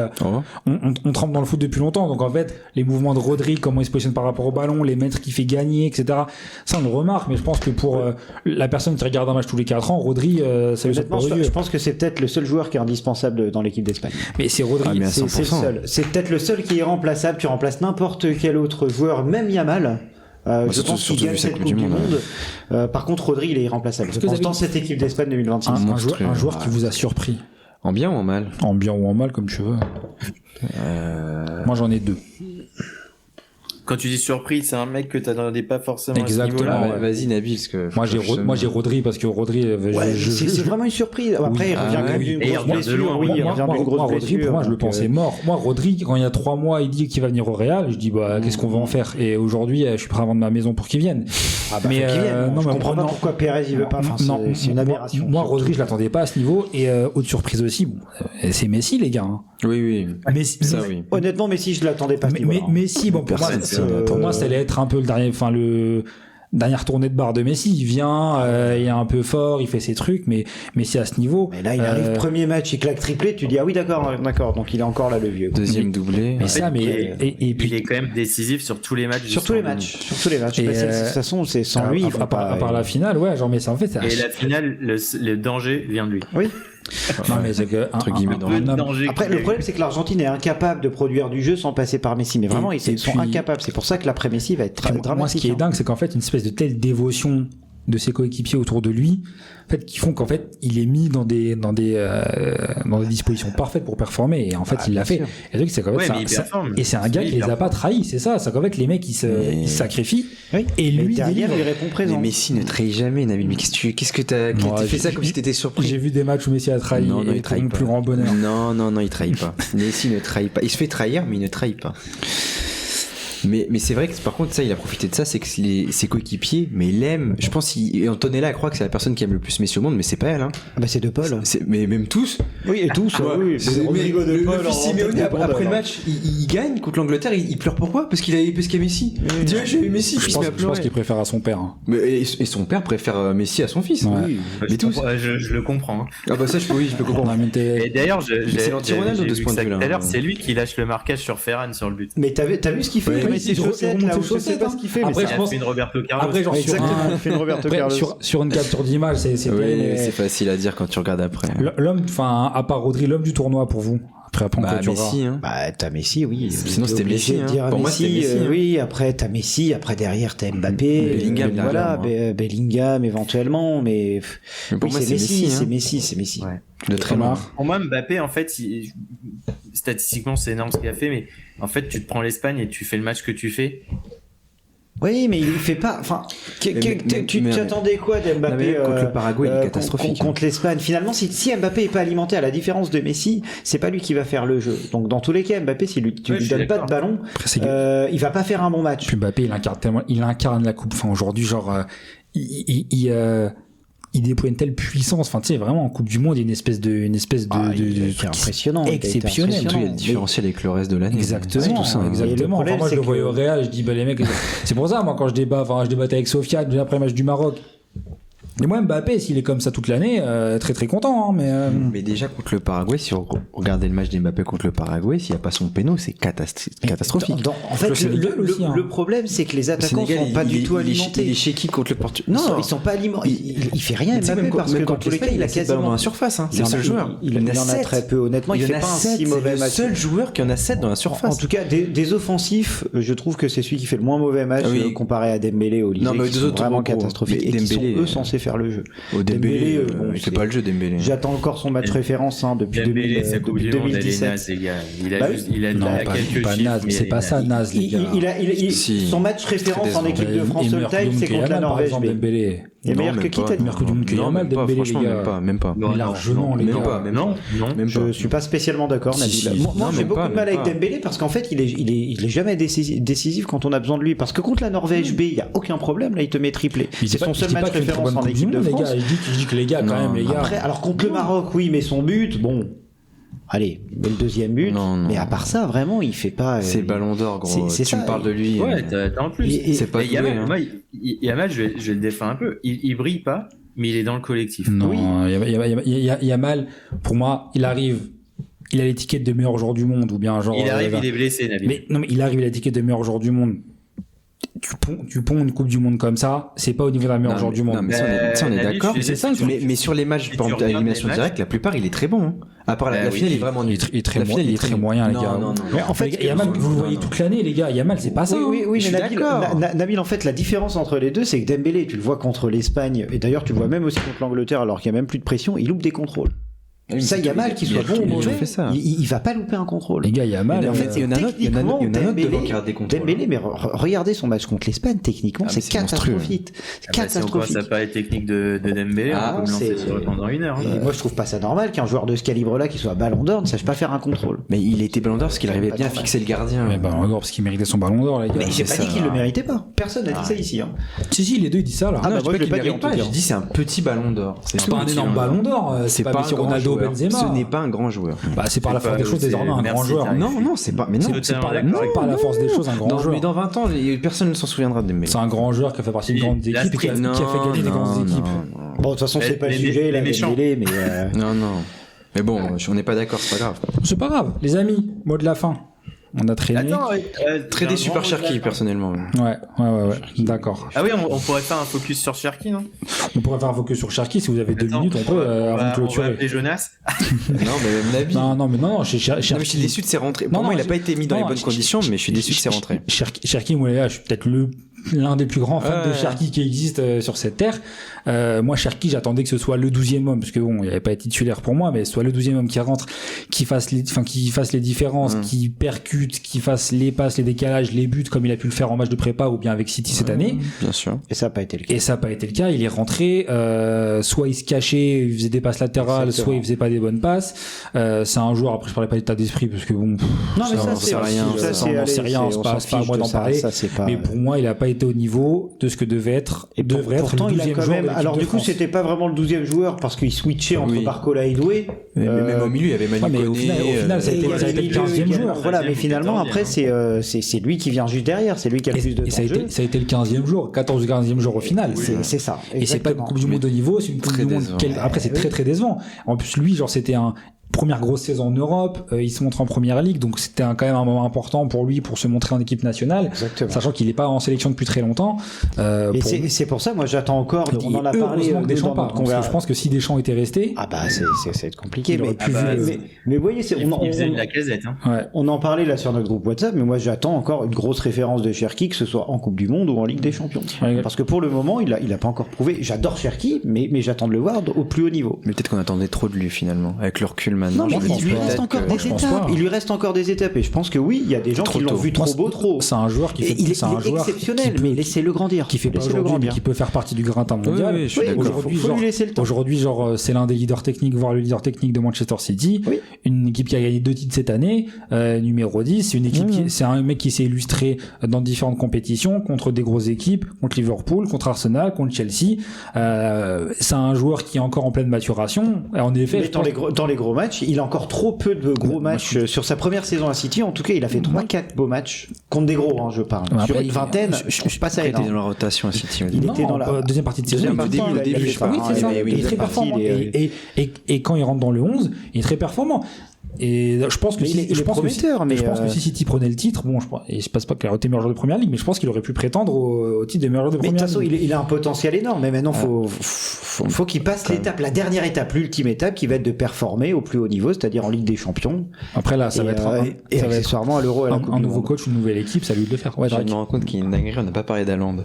on trempe dans le foot depuis longtemps. Donc en fait, les mouvements de Rodri, comment il se positionne par rapport au ballon, les mètres qu'il fait gagner, etc. Ça, on le remarque. Mais je pense que pour la personne qui regarde un match tous les 4 ans, Rodri, ça lui saute pas aux yeux. Je pense que c'est peut-être le seul joueur qui est indispensable dans l'équipe d'Espagne. Mais c'est Rodri, c'est le seul. C'est peut-être le seul qui est remplaçable. Tu remplaces n'importe quel autre joueur, même Yamal. Je pense qu'il gagne cette Coupe du Monde. Par contre, Rodri, il est irremplaçable. Je pense dans cette équipe d'Espagne 2026. Un joueur qui vous a surpris. En bien ou en mal? En bien ou en mal, comme tu veux. Moi, j'en ai 2. Quand tu dis surprise, c'est un mec que t'attendais pas forcément. Exactement. À ce niveau-là. Vas-y, Nabil, parce que. Moi, j'ai Rodri parce que Rodri. C'est vraiment une surprise. Après, il revient quand même d'une grosse blessure. Oui, il revient d'une grosse blessure. Rodri, pour moi, je le pensais mort. Moi, Rodri, quand il y a 3 mois, il dit qu'il va venir au Real. Je dis, qu'est-ce qu'on va en faire? Et aujourd'hui, je suis prêt à vendre ma maison pour qu'il vienne. Mais je comprends pas pourquoi Pérez il veut pas. C'est une aberration. Moi, Rodri, je l'attendais pas à ce niveau. Et autre surprise aussi, c'est Messi, les gars. Oui. Oui. Honnêtement, Messi, je l'attendais pas. Messi, bon, pour moi, ça allait être un peu le dernière tournée de barre de Messi. Il vient, il est un peu fort, il fait ses trucs, mais Messi à ce niveau. Mais là, il arrive premier match, il claque triplé, tu dis ah oui d'accord, donc il est encore là le vieux. Deuxième doublé. Mais ça, et puis il est quand même décisif sur tous les matchs. Sur tous les matchs. Et de toute façon, c'est sans lui. À part la finale, ouais, genre mais ça en fait. Et la finale, le danger vient de lui. Oui. Non mais c'est que entre guillemets après le problème c'est que l'Argentine est incapable de produire du jeu sans passer par Messi, mais vraiment ils sont incapables. C'est pour ça que l'après Messi va être très dramatique. Moi ce qui est dingue c'est qu'en fait une espèce de telle dévotion de ses coéquipiers autour de lui, en fait, qui font qu'en fait il est mis dans des dispositions parfaites pour performer, et en fait il l'a fait. Et donc c'est qu'en fait c'est un gars qui les a pas trahis, c'est ça, c'est qu'en fait les mecs ils se sacrifient, et lui derrière il répond présent. Mais Messi ne trahit jamais, Nabil. Mais qu'est-ce que t'as fait ça comme si t'étais surpris? J'ai vu des matchs où Messi a trahi, non, il trahit pas. Plus grand bonheur. Non, il trahit pas. Messi ne trahit pas. Il se fait trahir, mais il ne trahit pas. Mais c'est vrai que par contre ça il a profité de ça, c'est que ses coéquipiers, mais il aime, je pense Antonella croit que c'est la personne qui aime le plus Messi au monde, mais c'est pas elle, hein. Bah c'est De Paul. Mais même tous. Oui, et tous. Oui. Rodrigo De Paul. Simeone après le match, il gagne contre l'Angleterre, il pleure pourquoi? Parce qu'il y a Messi. Il dit j'ai eu Messi. Je pense qu'il préfère à son père. Hein. Et son père préfère Messi à son fils. Oui. Mais tous. Je le comprends. Ah bah ça je peux comprendre. Et d'ailleurs c'est l'anti-Ronaldo de ce point de vue-là. Tout à l'heure, c'est lui qui lâche le marquage sur Ferran sur le but. Mais t'as vu ce qu'il fait? Ses chaussettes, là, je sais pas ce qu'il fait. Après, je pense une Roberto Carlos. Après, genre sur une capture d'image, c'est facile à dire quand tu regardes après. L'homme, enfin, à part Rodri, l'homme du tournoi pour vous. Après, Messi, hein. Bah, t'as Messi, oui. Sinon, c'était Messi, hein. Pour moi, c'était Messi. Oui, après, t'as Messi. Après, derrière, t'as Mbappé. Bellingham, voilà, Bellingham, éventuellement. Mais pour moi, c'est Messi. C'est Messi. Ouais. De très loin. Pour moi, Mbappé, en fait, statistiquement, c'est énorme ce qu'il a fait, mais en fait, tu te prends l'Espagne et tu fais le match que tu fais. Oui, mais il fait pas. Enfin, tu attendais quoi d'Mbappé contre le Paraguay, il est catastrophique. Contre l'Espagne. Finalement, si Mbappé est pas alimenté, à la différence de Messi, c'est pas lui qui va faire le jeu. Donc dans tous les cas, Mbappé, si tu lui donnes pas de ballon, il va pas faire un bon match. Puis Mbappé, il incarne la coupe. Enfin, aujourd'hui, genre, il déploie une telle puissance. Enfin, tu sais, vraiment en Coupe du Monde, il y a une espèce de truc impressionnant, exceptionnel. Il y a le différentiel avec le reste de l'année. Exactement, tout ça, exactement. Problème, moi, je le voyais au Real, je dis, bah, les mecs, c'est pour ça, moi, quand je débattais avec Sofiane après le match du Maroc. Et moi, Mbappé, s'il est comme ça toute l'année, très très content, hein, mais déjà contre le Paraguay, si on regardait le match d'Mbappé contre le Paraguay, s'il n'y a pas son péno, c'est catastrophique. En fait, le problème, c'est que les attaquants sont pas du tout alimentés. Il est chez qui contre le Portugal? Non, ils sont pas alimentés. Il fait rien, Mbappé, parce que dans tous les cas, il a quasiment dans la surface. C'est le seul joueur. Il en a très peu, honnêtement. Il fait pas un si mauvais match. C'est le seul joueur qui en a 7 dans la surface. En tout cas, des offensifs, je trouve que c'est celui qui fait le moins mauvais match comparé à Dembélé, Olise, qui sont vraiment catastrophiques et qui sont eux censés faire le jeu. Dembélé, il fait pas le jeu, Dembélé. J'attends encore son match référence depuis 2017. Il a quelques chiffres. C'est pas ça, naze, les gars. Son match référence en équipe de France all-time, c'est contre la Norvège. Dembélé. Il est meilleur que qui, t'as dit? Meilleur que du monde que Yamal, Dembélé, les gars. Même pas. Largement, les gars. Non. Je suis pas spécialement d'accord, Nabil. Moi, j'ai beaucoup de mal avec Dembélé parce qu'en fait, il est jamais décisif quand on a besoin de lui. Parce que contre la Norvège B, il y a aucun problème. Là, il te met triplé. C'est son seul match référence en équipe de France. Je dis que les gars, quand même, les gars. Après, alors contre le Maroc, oui, mais son but, bon. Allez, le deuxième but. Mais à part ça, vraiment, il fait pas. C'est le Ballon d'Or, gros. Tu me parles de lui. Ouais, t'as en plus. C'est pas Yamal, je vais le défendre un peu. Il brille pas, mais il est dans le collectif. Non, Yamal, pour moi, il arrive. Il a l'étiquette de meilleur joueur du monde, ou bien genre. Il arrive, il est blessé, Nabil. Mais il arrive, il a l'étiquette de meilleur joueur du monde. Tu ponds une Coupe du Monde comme ça, c'est pas au niveau d'un meilleur joueur du monde. Mais ça, on est d'accord. C'est ça. Mais sur les matchs, par exemple, à élimination directe, la plupart, il est très bon. À part la finale, il est vraiment nul. Il est très moyen, les gars. Mais en fait, Yamal, vous le voyez toute l'année, les gars. Yamal, c'est pas ça. Oui, mais Nabil, en fait, la différence entre les deux, c'est que Dembélé, tu le vois contre l'Espagne, et d'ailleurs, tu le vois même aussi contre l'Angleterre, alors qu'il y a même plus de pression, il loupe des contrôles. Ça, Yamal, qu'il soit bon ou mauvais, il va pas louper un contrôle. Les gars, Yamal, en fait, il y en a un autre devant qui rate des contrôles. Dembélé, mais regardez son match contre l'Espagne, techniquement, c'est catastrophique. Catastrophique. Ça paraît technique de Dembélé, on peut me lancer pendant une heure. Moi, je trouve pas ça normal qu'un joueur de ce calibre-là, qui soit Ballon d'Or, ne sache pas faire un contrôle. Mais il était Ballon d'Or parce qu'il arrivait bien à fixer le gardien. Mais Ballon d'Or parce qu'il méritait son Ballon d'Or, les gars. Mais j'ai pas dit qu'il le méritait pas. Personne n'a dit ça ici. Si, les deux, ils disent ça, là. Ah, bah, moi, je l'ai pas dit. J'ai dit c'est un petit Ballon d'Or. C'est pas un énorme Ballon d'Or. C'est pas Messi, Ronaldo, Benzema. Ce n'est pas un grand joueur. Bah, c'est par la force des choses désormais un grand joueur. Non, c'est pas. Mais non, c'est par la force des choses un grand joueur. Mais dans 20 ans, personne ne s'en souviendra de Dembélé. C'est un grand joueur qui a fait partie d'une grande équipe et qui a fait gagner des grandes équipes. Bon, de toute façon, c'est pas le sujet, là, Dembélé, mais. Non. Mais bon, on n'est pas d'accord, c'est pas grave. C'est pas grave, les amis. Mot de la fin. On a traîné. Très déçu par Cherki, personnellement. Ouais. D'accord. Ah oui, on pourrait faire un focus sur Cherki, non? On pourrait faire un focus sur Cherki. Si vous avez 2 minutes, on peut avant de clôturer. On va appeler Jonas. Non, Cherki. Je suis déçu de ses rentrées. Pour moi, il a pas été mis dans les bonnes conditions, mais je suis déçu de ses rentrées. Cherki, moi, je suis peut-être l'un des plus grands fans de Cherki qui existe sur cette terre. Moi, Cherki, j'attendais que ce soit le 12e homme, parce que bon, il avait pas été titulaire pour moi, mais soit le 12e homme qui rentre, qui fasse les différences, qui percute, qui fasse les passes, les décalages, les buts, comme il a pu le faire en match de prépa ou bien avec City cette année. Bien sûr. Et ça n'a pas été le cas. Il est rentré, soit il se cachait, il faisait des passes latérales, soit il faisait pas des bonnes passes. C'est un joueur, après je parlais pas d'état d'esprit, parce que bon, non, mais ça, c'est rien. C'est rien, c'est pas à moi d'en parler. Mais pour moi, il a pas été au niveau de ce que devrait être le 12e joueur. Alors du coup, c'était pas vraiment le 12e joueur parce qu'il switchait entre Barcola et Doué. Mais même au milieu, il y avait Manu Koné. Au final, ça a été le 15e joueur. Voilà, mais finalement, après, c'est lui qui vient juste derrière. C'est lui qui a le plus de temps de jeu. Ça a été le 15e jour, 14 ou 15e jour au final. C'est ça. Et c'est pas une Coupe du Monde de niveau, c'est une Coupe du Monde. Après, c'est très très décevant. En plus, lui, genre, c'était un première grosse saison en Europe, il se montre en première ligue, donc c'était quand même un moment important pour lui pour se montrer en équipe nationale. Exactement. Sachant qu'il n'est pas en sélection depuis très longtemps. C'est pour ça, moi j'attends encore. On en a parlé. Deschamps pas. Je pense que si Deschamps était resté, c'est compliqué. Mais vous voyez, il faisait de la Casette. On en parlait là sur notre groupe WhatsApp, mais moi j'attends encore une grosse référence de Cherki, que ce soit en Coupe du Monde ou en Ligue des Champions. Parce que pour le moment, il a pas encore prouvé. J'adore Cherki, mais j'attends de le voir au plus haut niveau. Mais peut-être qu'on attendait trop de lui finalement, avec le recul. maintenant. Non, mais il lui reste encore des étapes. Il lui reste encore des étapes. Et je pense que oui, il y a des gens qui l'ont vu trop beau. C'est un joueur qui fait. Il est exceptionnel, mais laissez-le grandir. Qui fait pas aujourd'hui, mais qui peut faire partie du gratin mondial. Oui, je suis d'accord. Faut lui laisser le temps. Aujourd'hui, genre, c'est l'un des leaders techniques, voire le leader technique de Manchester City. Oui. Une équipe qui a gagné 2 titres cette année, numéro 10. C'est une équipe c'est un mec qui s'est illustré dans différentes compétitions, contre des grosses équipes, contre Liverpool, contre Arsenal, contre Chelsea. C'est un joueur qui est encore en pleine maturation. Et en effet, dans les gros matchs, il a encore trop peu de gros matchs sur sa première saison à City. En tout cas, il a fait 3-4 beaux matchs contre des gros, je parle. Sur une vingtaine, je passe à il était dans la rotation à City. Il était dans la deuxième partie de saison. Au début, je parle. Oui, c'est ça. Il est très performant. Et quand il rentre dans le 11, il est très performant. Et je pense que je pense que si City prenait le titre, bon, et je pense pas qu'il aurait été meilleur joueur de première ligue, mais je pense qu'il aurait pu prétendre au titre de meilleur joueur de première ligue. Mais de toute façon, il a un potentiel énorme. Mais maintenant, faut qu'il passe l'étape, la dernière étape, l'ultime étape, qui va être de performer au plus haut niveau, c'est-à-dire en Ligue des Champions. Après là, ça va être accessoirement à l'Euro, un nouveau coach, une nouvelle équipe, ça lui de le faire. Ouais, je me rends compte qu'il y a une dinguerie. On n'a pas parlé d'Haaland.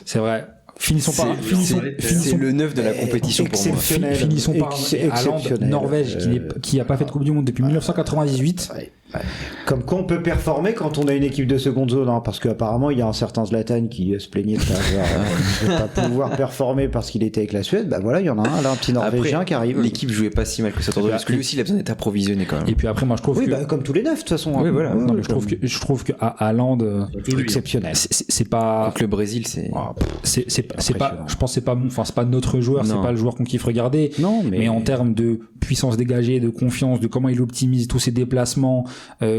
C'est vrai. Finissons c'est le 9 de la compétition pour moi. Finissons par Haaland, Norvège, qui a pas fait de Coupe du Monde depuis 1998. Comme qu'on peut performer quand on a une équipe de seconde zone, parce qu'apparemment il y a un certain Zlatan qui se plaignait de pas pouvoir performer parce qu'il était avec la Suède. Bah voilà, il y en a un là, un petit Norvégien qui arrive. L'équipe jouait pas si mal que ça, parce que lui aussi il a besoin d'être approvisionné quand même. Et puis après, moi je trouve que comme tous les 9 de toute façon. Oui, voilà. Non, mais je trouve que Haaland est exceptionnel. C'est pas contre le Brésil, c'est pas. Je pense c'est pas notre joueur, c'est pas le joueur qu'on kiffe regarder. Non, mais en termes de puissance dégagée, de confiance, de comment il optimise tous ses déplacements.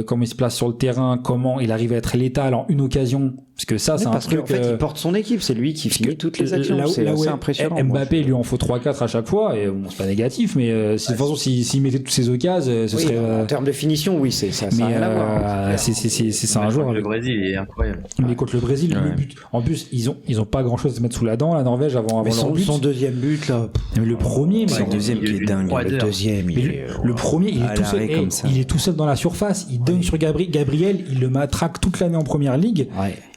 Comment il se place sur le terrain, comment il arrive à être létal en une occasion, parce que ça c'est un truc. En fait, il porte son équipe, c'est lui qui finit toutes les actions. C'est impressionnant. Mbappé, il lui en faut 3-4 à chaque fois, et bon, c'est pas négatif, mais de toute façon, s'il mettait toutes ses occasions, ce serait. En termes de finition, oui, ça n'a rien à voir. C'est un joueur. Le Brésil, il est incroyable. Mais contre le Brésil, le but. En plus, ils ont pas grand chose à se mettre sous la dent, la Norvège, avant leur but. Son deuxième but, là. Mais le premier, c'est le deuxième qui est dingue. Le deuxième, le premier, il est tout seul dans la surface, il donne sur Gabriel, il le matraque toute l'année en première ligue.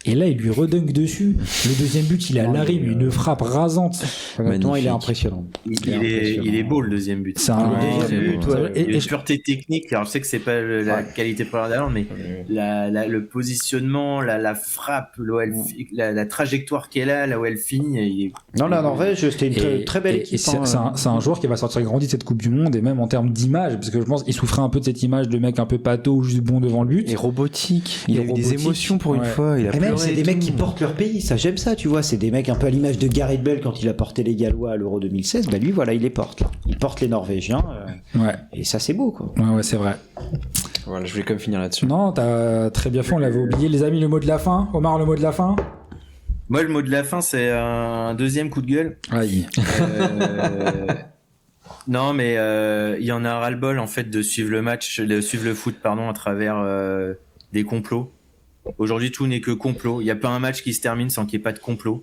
Et là, il lui redunk dessus. Le deuxième but, il a l'arrêt, une frappe rasante. Maintenant, il est impressionnant. Il est beau, le deuxième but. C'est un deuxième but. Et pureté technique. Alors, je sais que c'est pas la qualité première d'Haaland, mais le positionnement, la frappe, la trajectoire qu'elle a, là où elle finit. Non, la Norvège, c'était une très belle équipe. C'est un joueur qui va sortir grandi de cette Coupe du Monde, et même en termes d'image, parce que je pense qu'il souffrait un peu de cette image de mec un peu pâteau, juste bon devant le but. Et robotique. Il a eu des émotions pour une fois. Et même, c'est des mecs qui portent leur pays. Ça, j'aime ça, tu vois. C'est des mecs un peu à l'image de Gareth Bale quand il a porté les Gallois à l'Euro 2016. Bah lui, voilà, il les porte. Là. Il porte les Norvégiens. Et ça, c'est beau, quoi. Ouais, c'est vrai. Voilà, je voulais quand même finir là-dessus. Non, t'as très bien fait. On l'avait oublié, les amis. Le mot de la fin. Omar, le mot de la fin. Moi, le mot de la fin, c'est un deuxième coup de gueule. Aïe. Non, mais il y en a ras-le-bol en fait de suivre le foot, à travers des complots. Aujourd'hui, tout n'est que complot. Il n'y a pas un match qui se termine sans qu'il n'y ait pas de complot.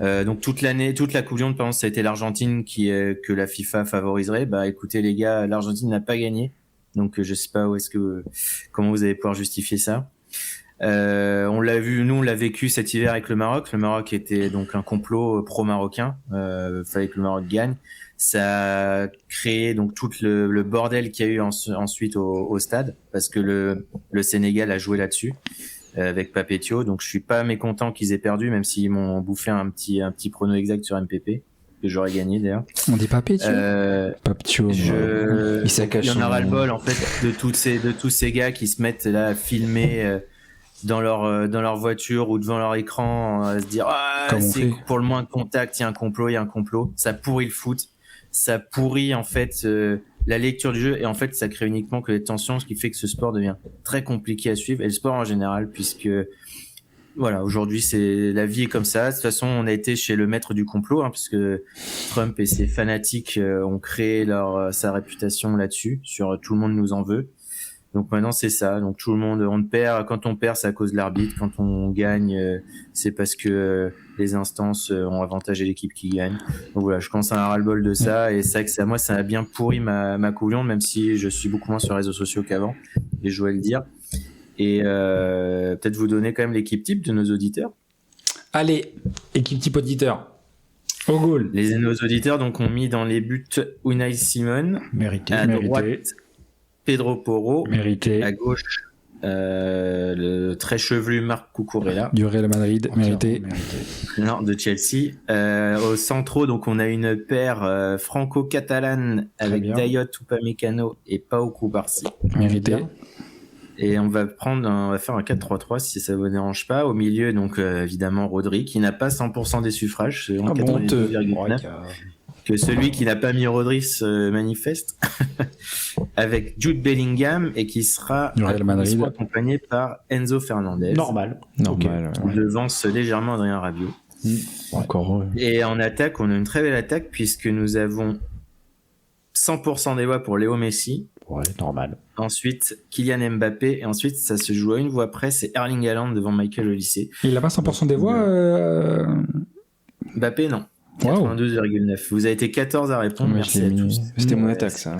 Donc toute la Coupe du Monde, par exemple, ça a été l'Argentine que la FIFA favoriserait. Bah, écoutez les gars, l'Argentine n'a pas gagné. Donc je sais pas comment vous allez pouvoir justifier ça. On l'a vu, nous on l'a vécu cet hiver avec le Maroc. Le Maroc était donc un complot pro-marocain. Fallait que le Maroc gagne. Ça a créé donc tout le bordel qu'il y a eu ensuite au stade, parce que le Sénégal a joué là-dessus avec Papetio. Donc je suis pas mécontent qu'ils aient perdu, même s'ils m'ont bouffé un petit prono exact sur MPP que j'aurais gagné d'ailleurs. On dit Papetio. Papetio. Il y en a ras-le-bol en fait de tous ces gars qui se mettent là à filmer dans leur voiture ou devant leur écran à se dire c'est pour le moins de contact, il y a un complot. Ça pourrit le foot. Ça pourrit en fait la lecture du jeu, et en fait ça crée uniquement que des tensions, ce qui fait que ce sport devient très compliqué à suivre, et le sport en général, puisque voilà, aujourd'hui la vie est comme ça. De toute façon, on a été chez le maître du complot, puisque Trump et ses fanatiques ont créé sa réputation là-dessus, sur tout le monde nous en veut. Donc maintenant c'est ça. Donc tout le monde, quand on perd, c'est à cause de l'arbitre. Quand on gagne, c'est parce que les instances ont avantagé l'équipe qui gagne. Donc voilà, je commence à un ras-le-bol de ça, et c'est vrai que moi ça a bien pourri ma Coupe du Monde, même si je suis beaucoup moins sur les réseaux sociaux qu'avant, et je dois le dire. Et peut-être vous donner quand même l'équipe type de nos auditeurs. Allez, équipe type auditeur. Au goal. Nos auditeurs donc ont mis dans les buts Unai Simon. Mérité. À droite, Pedro Porro. Mérité. À gauche, le très chevelu Marc Cucurella. Du Real Madrid. Mérité. Non, de Chelsea. Au centre, donc on a une paire franco-catalane avec Dayot Upamecano et Pau Cubarsí. Mérité. Et on va faire un 4-3-3 si ça vous dérange pas. Au milieu, donc évidemment Rodri qui n'a pas 100% des suffrages, c'est 92,9. Que celui qui n'a pas mis Rodri se manifeste. Avec Jude Bellingham et qui sera accompagné par Enzo Fernandez. Normal. Okay. On devance légèrement Adrien Rabiot. Encore. Et en attaque, on a une très belle attaque puisque nous avons 100% des voix pour Léo Messi. Ouais, normal. Ensuite, Kylian Mbappé. Et ensuite, ça se joue à une voix près, c'est Erling Haaland devant Michael Olise. Il a pas 100% des voix Mbappé, non. 92,9. Vous avez été 14 à répondre. Merci à tous. C'était mon attaque, ça.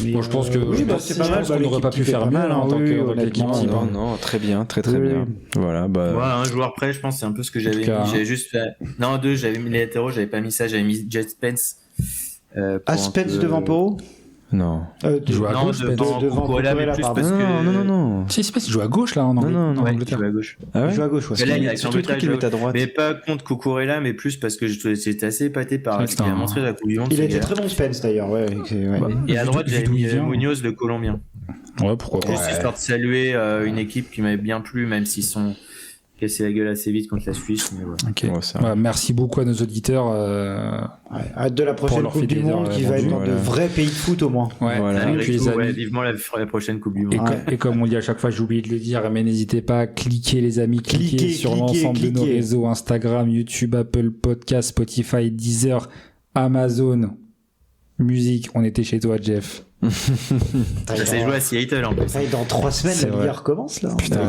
Bon, je pense que c'est pas mal. On n'aurait pas pu faire mieux en tant qu'équipe. Non, très bien, très bien. Voilà, un joueur près, je pense, c'est un peu ce que j'avais mis. J'avais juste fait. Non, 2, j'avais mis les latéraux, j'avais pas mis ça, j'avais mis Jet Spence. Spence devant Pau? Non. Il joue à gauche, devant Cucurella, mais plus parce que... Non. Si, Spence, il joue à gauche, là, en Angleterre. Il joue à gauche. Il joue à gauche, ouais. Là, il a c'est tout le truc qu'il met à droite. Mais pas contre Cucurella, mais plus parce que j'étais assez épaté par ce qu'il a montré la Coupe du Monde. Il a été très bon, Spence, d'ailleurs, ouais. Et à droite, j'avais mis Munoz, le Colombien. Ouais, pourquoi pas. Juste histoire de saluer une équipe qui m'avait bien plu, même s'ils sont cassés la gueule assez vite contre la Suisse. Mais voilà. Merci beaucoup à nos auditeurs. Hâte de la prochaine Coupe du Monde qui va être dans de vrais pays de foot au moins. Vivement la prochaine Coupe du Monde. Et comme on dit à chaque fois, j'ai oublié de le dire, mais n'hésitez pas à cliquer, les amis, cliquez sur l'ensemble de nos réseaux, Instagram, YouTube, Apple Podcast, Spotify, Deezer, Amazon Musique. On était chez toi, Jeff. Ça s'est joué à Seattle en plus. Dans 3 semaines, la Ligue recommence là. Putain,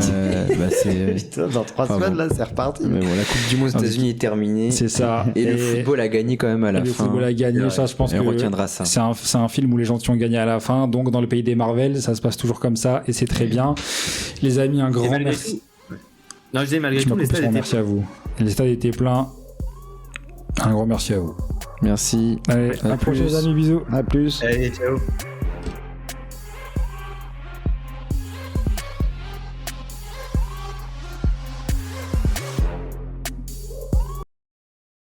dans 3 semaines là, c'est reparti. Mais bon, la Coupe du Monde aux États-Unis est terminée. C'est ça. Et le football a gagné quand même à la fin. Le football a gagné, ça, je pense que on retiendra ça. C'est un film où les gentils ont gagné à la fin. Donc, dans le pays des Marvel, ça se passe toujours comme ça et c'est très bien. Les amis, un grand merci. Non, je dis malgré tout, les stades étaient merci à vous. Les stades étaient pleins. Un grand merci à vous. Merci. Allez, à la prochaine, les amis, bisous. À plus. Allez, ciao.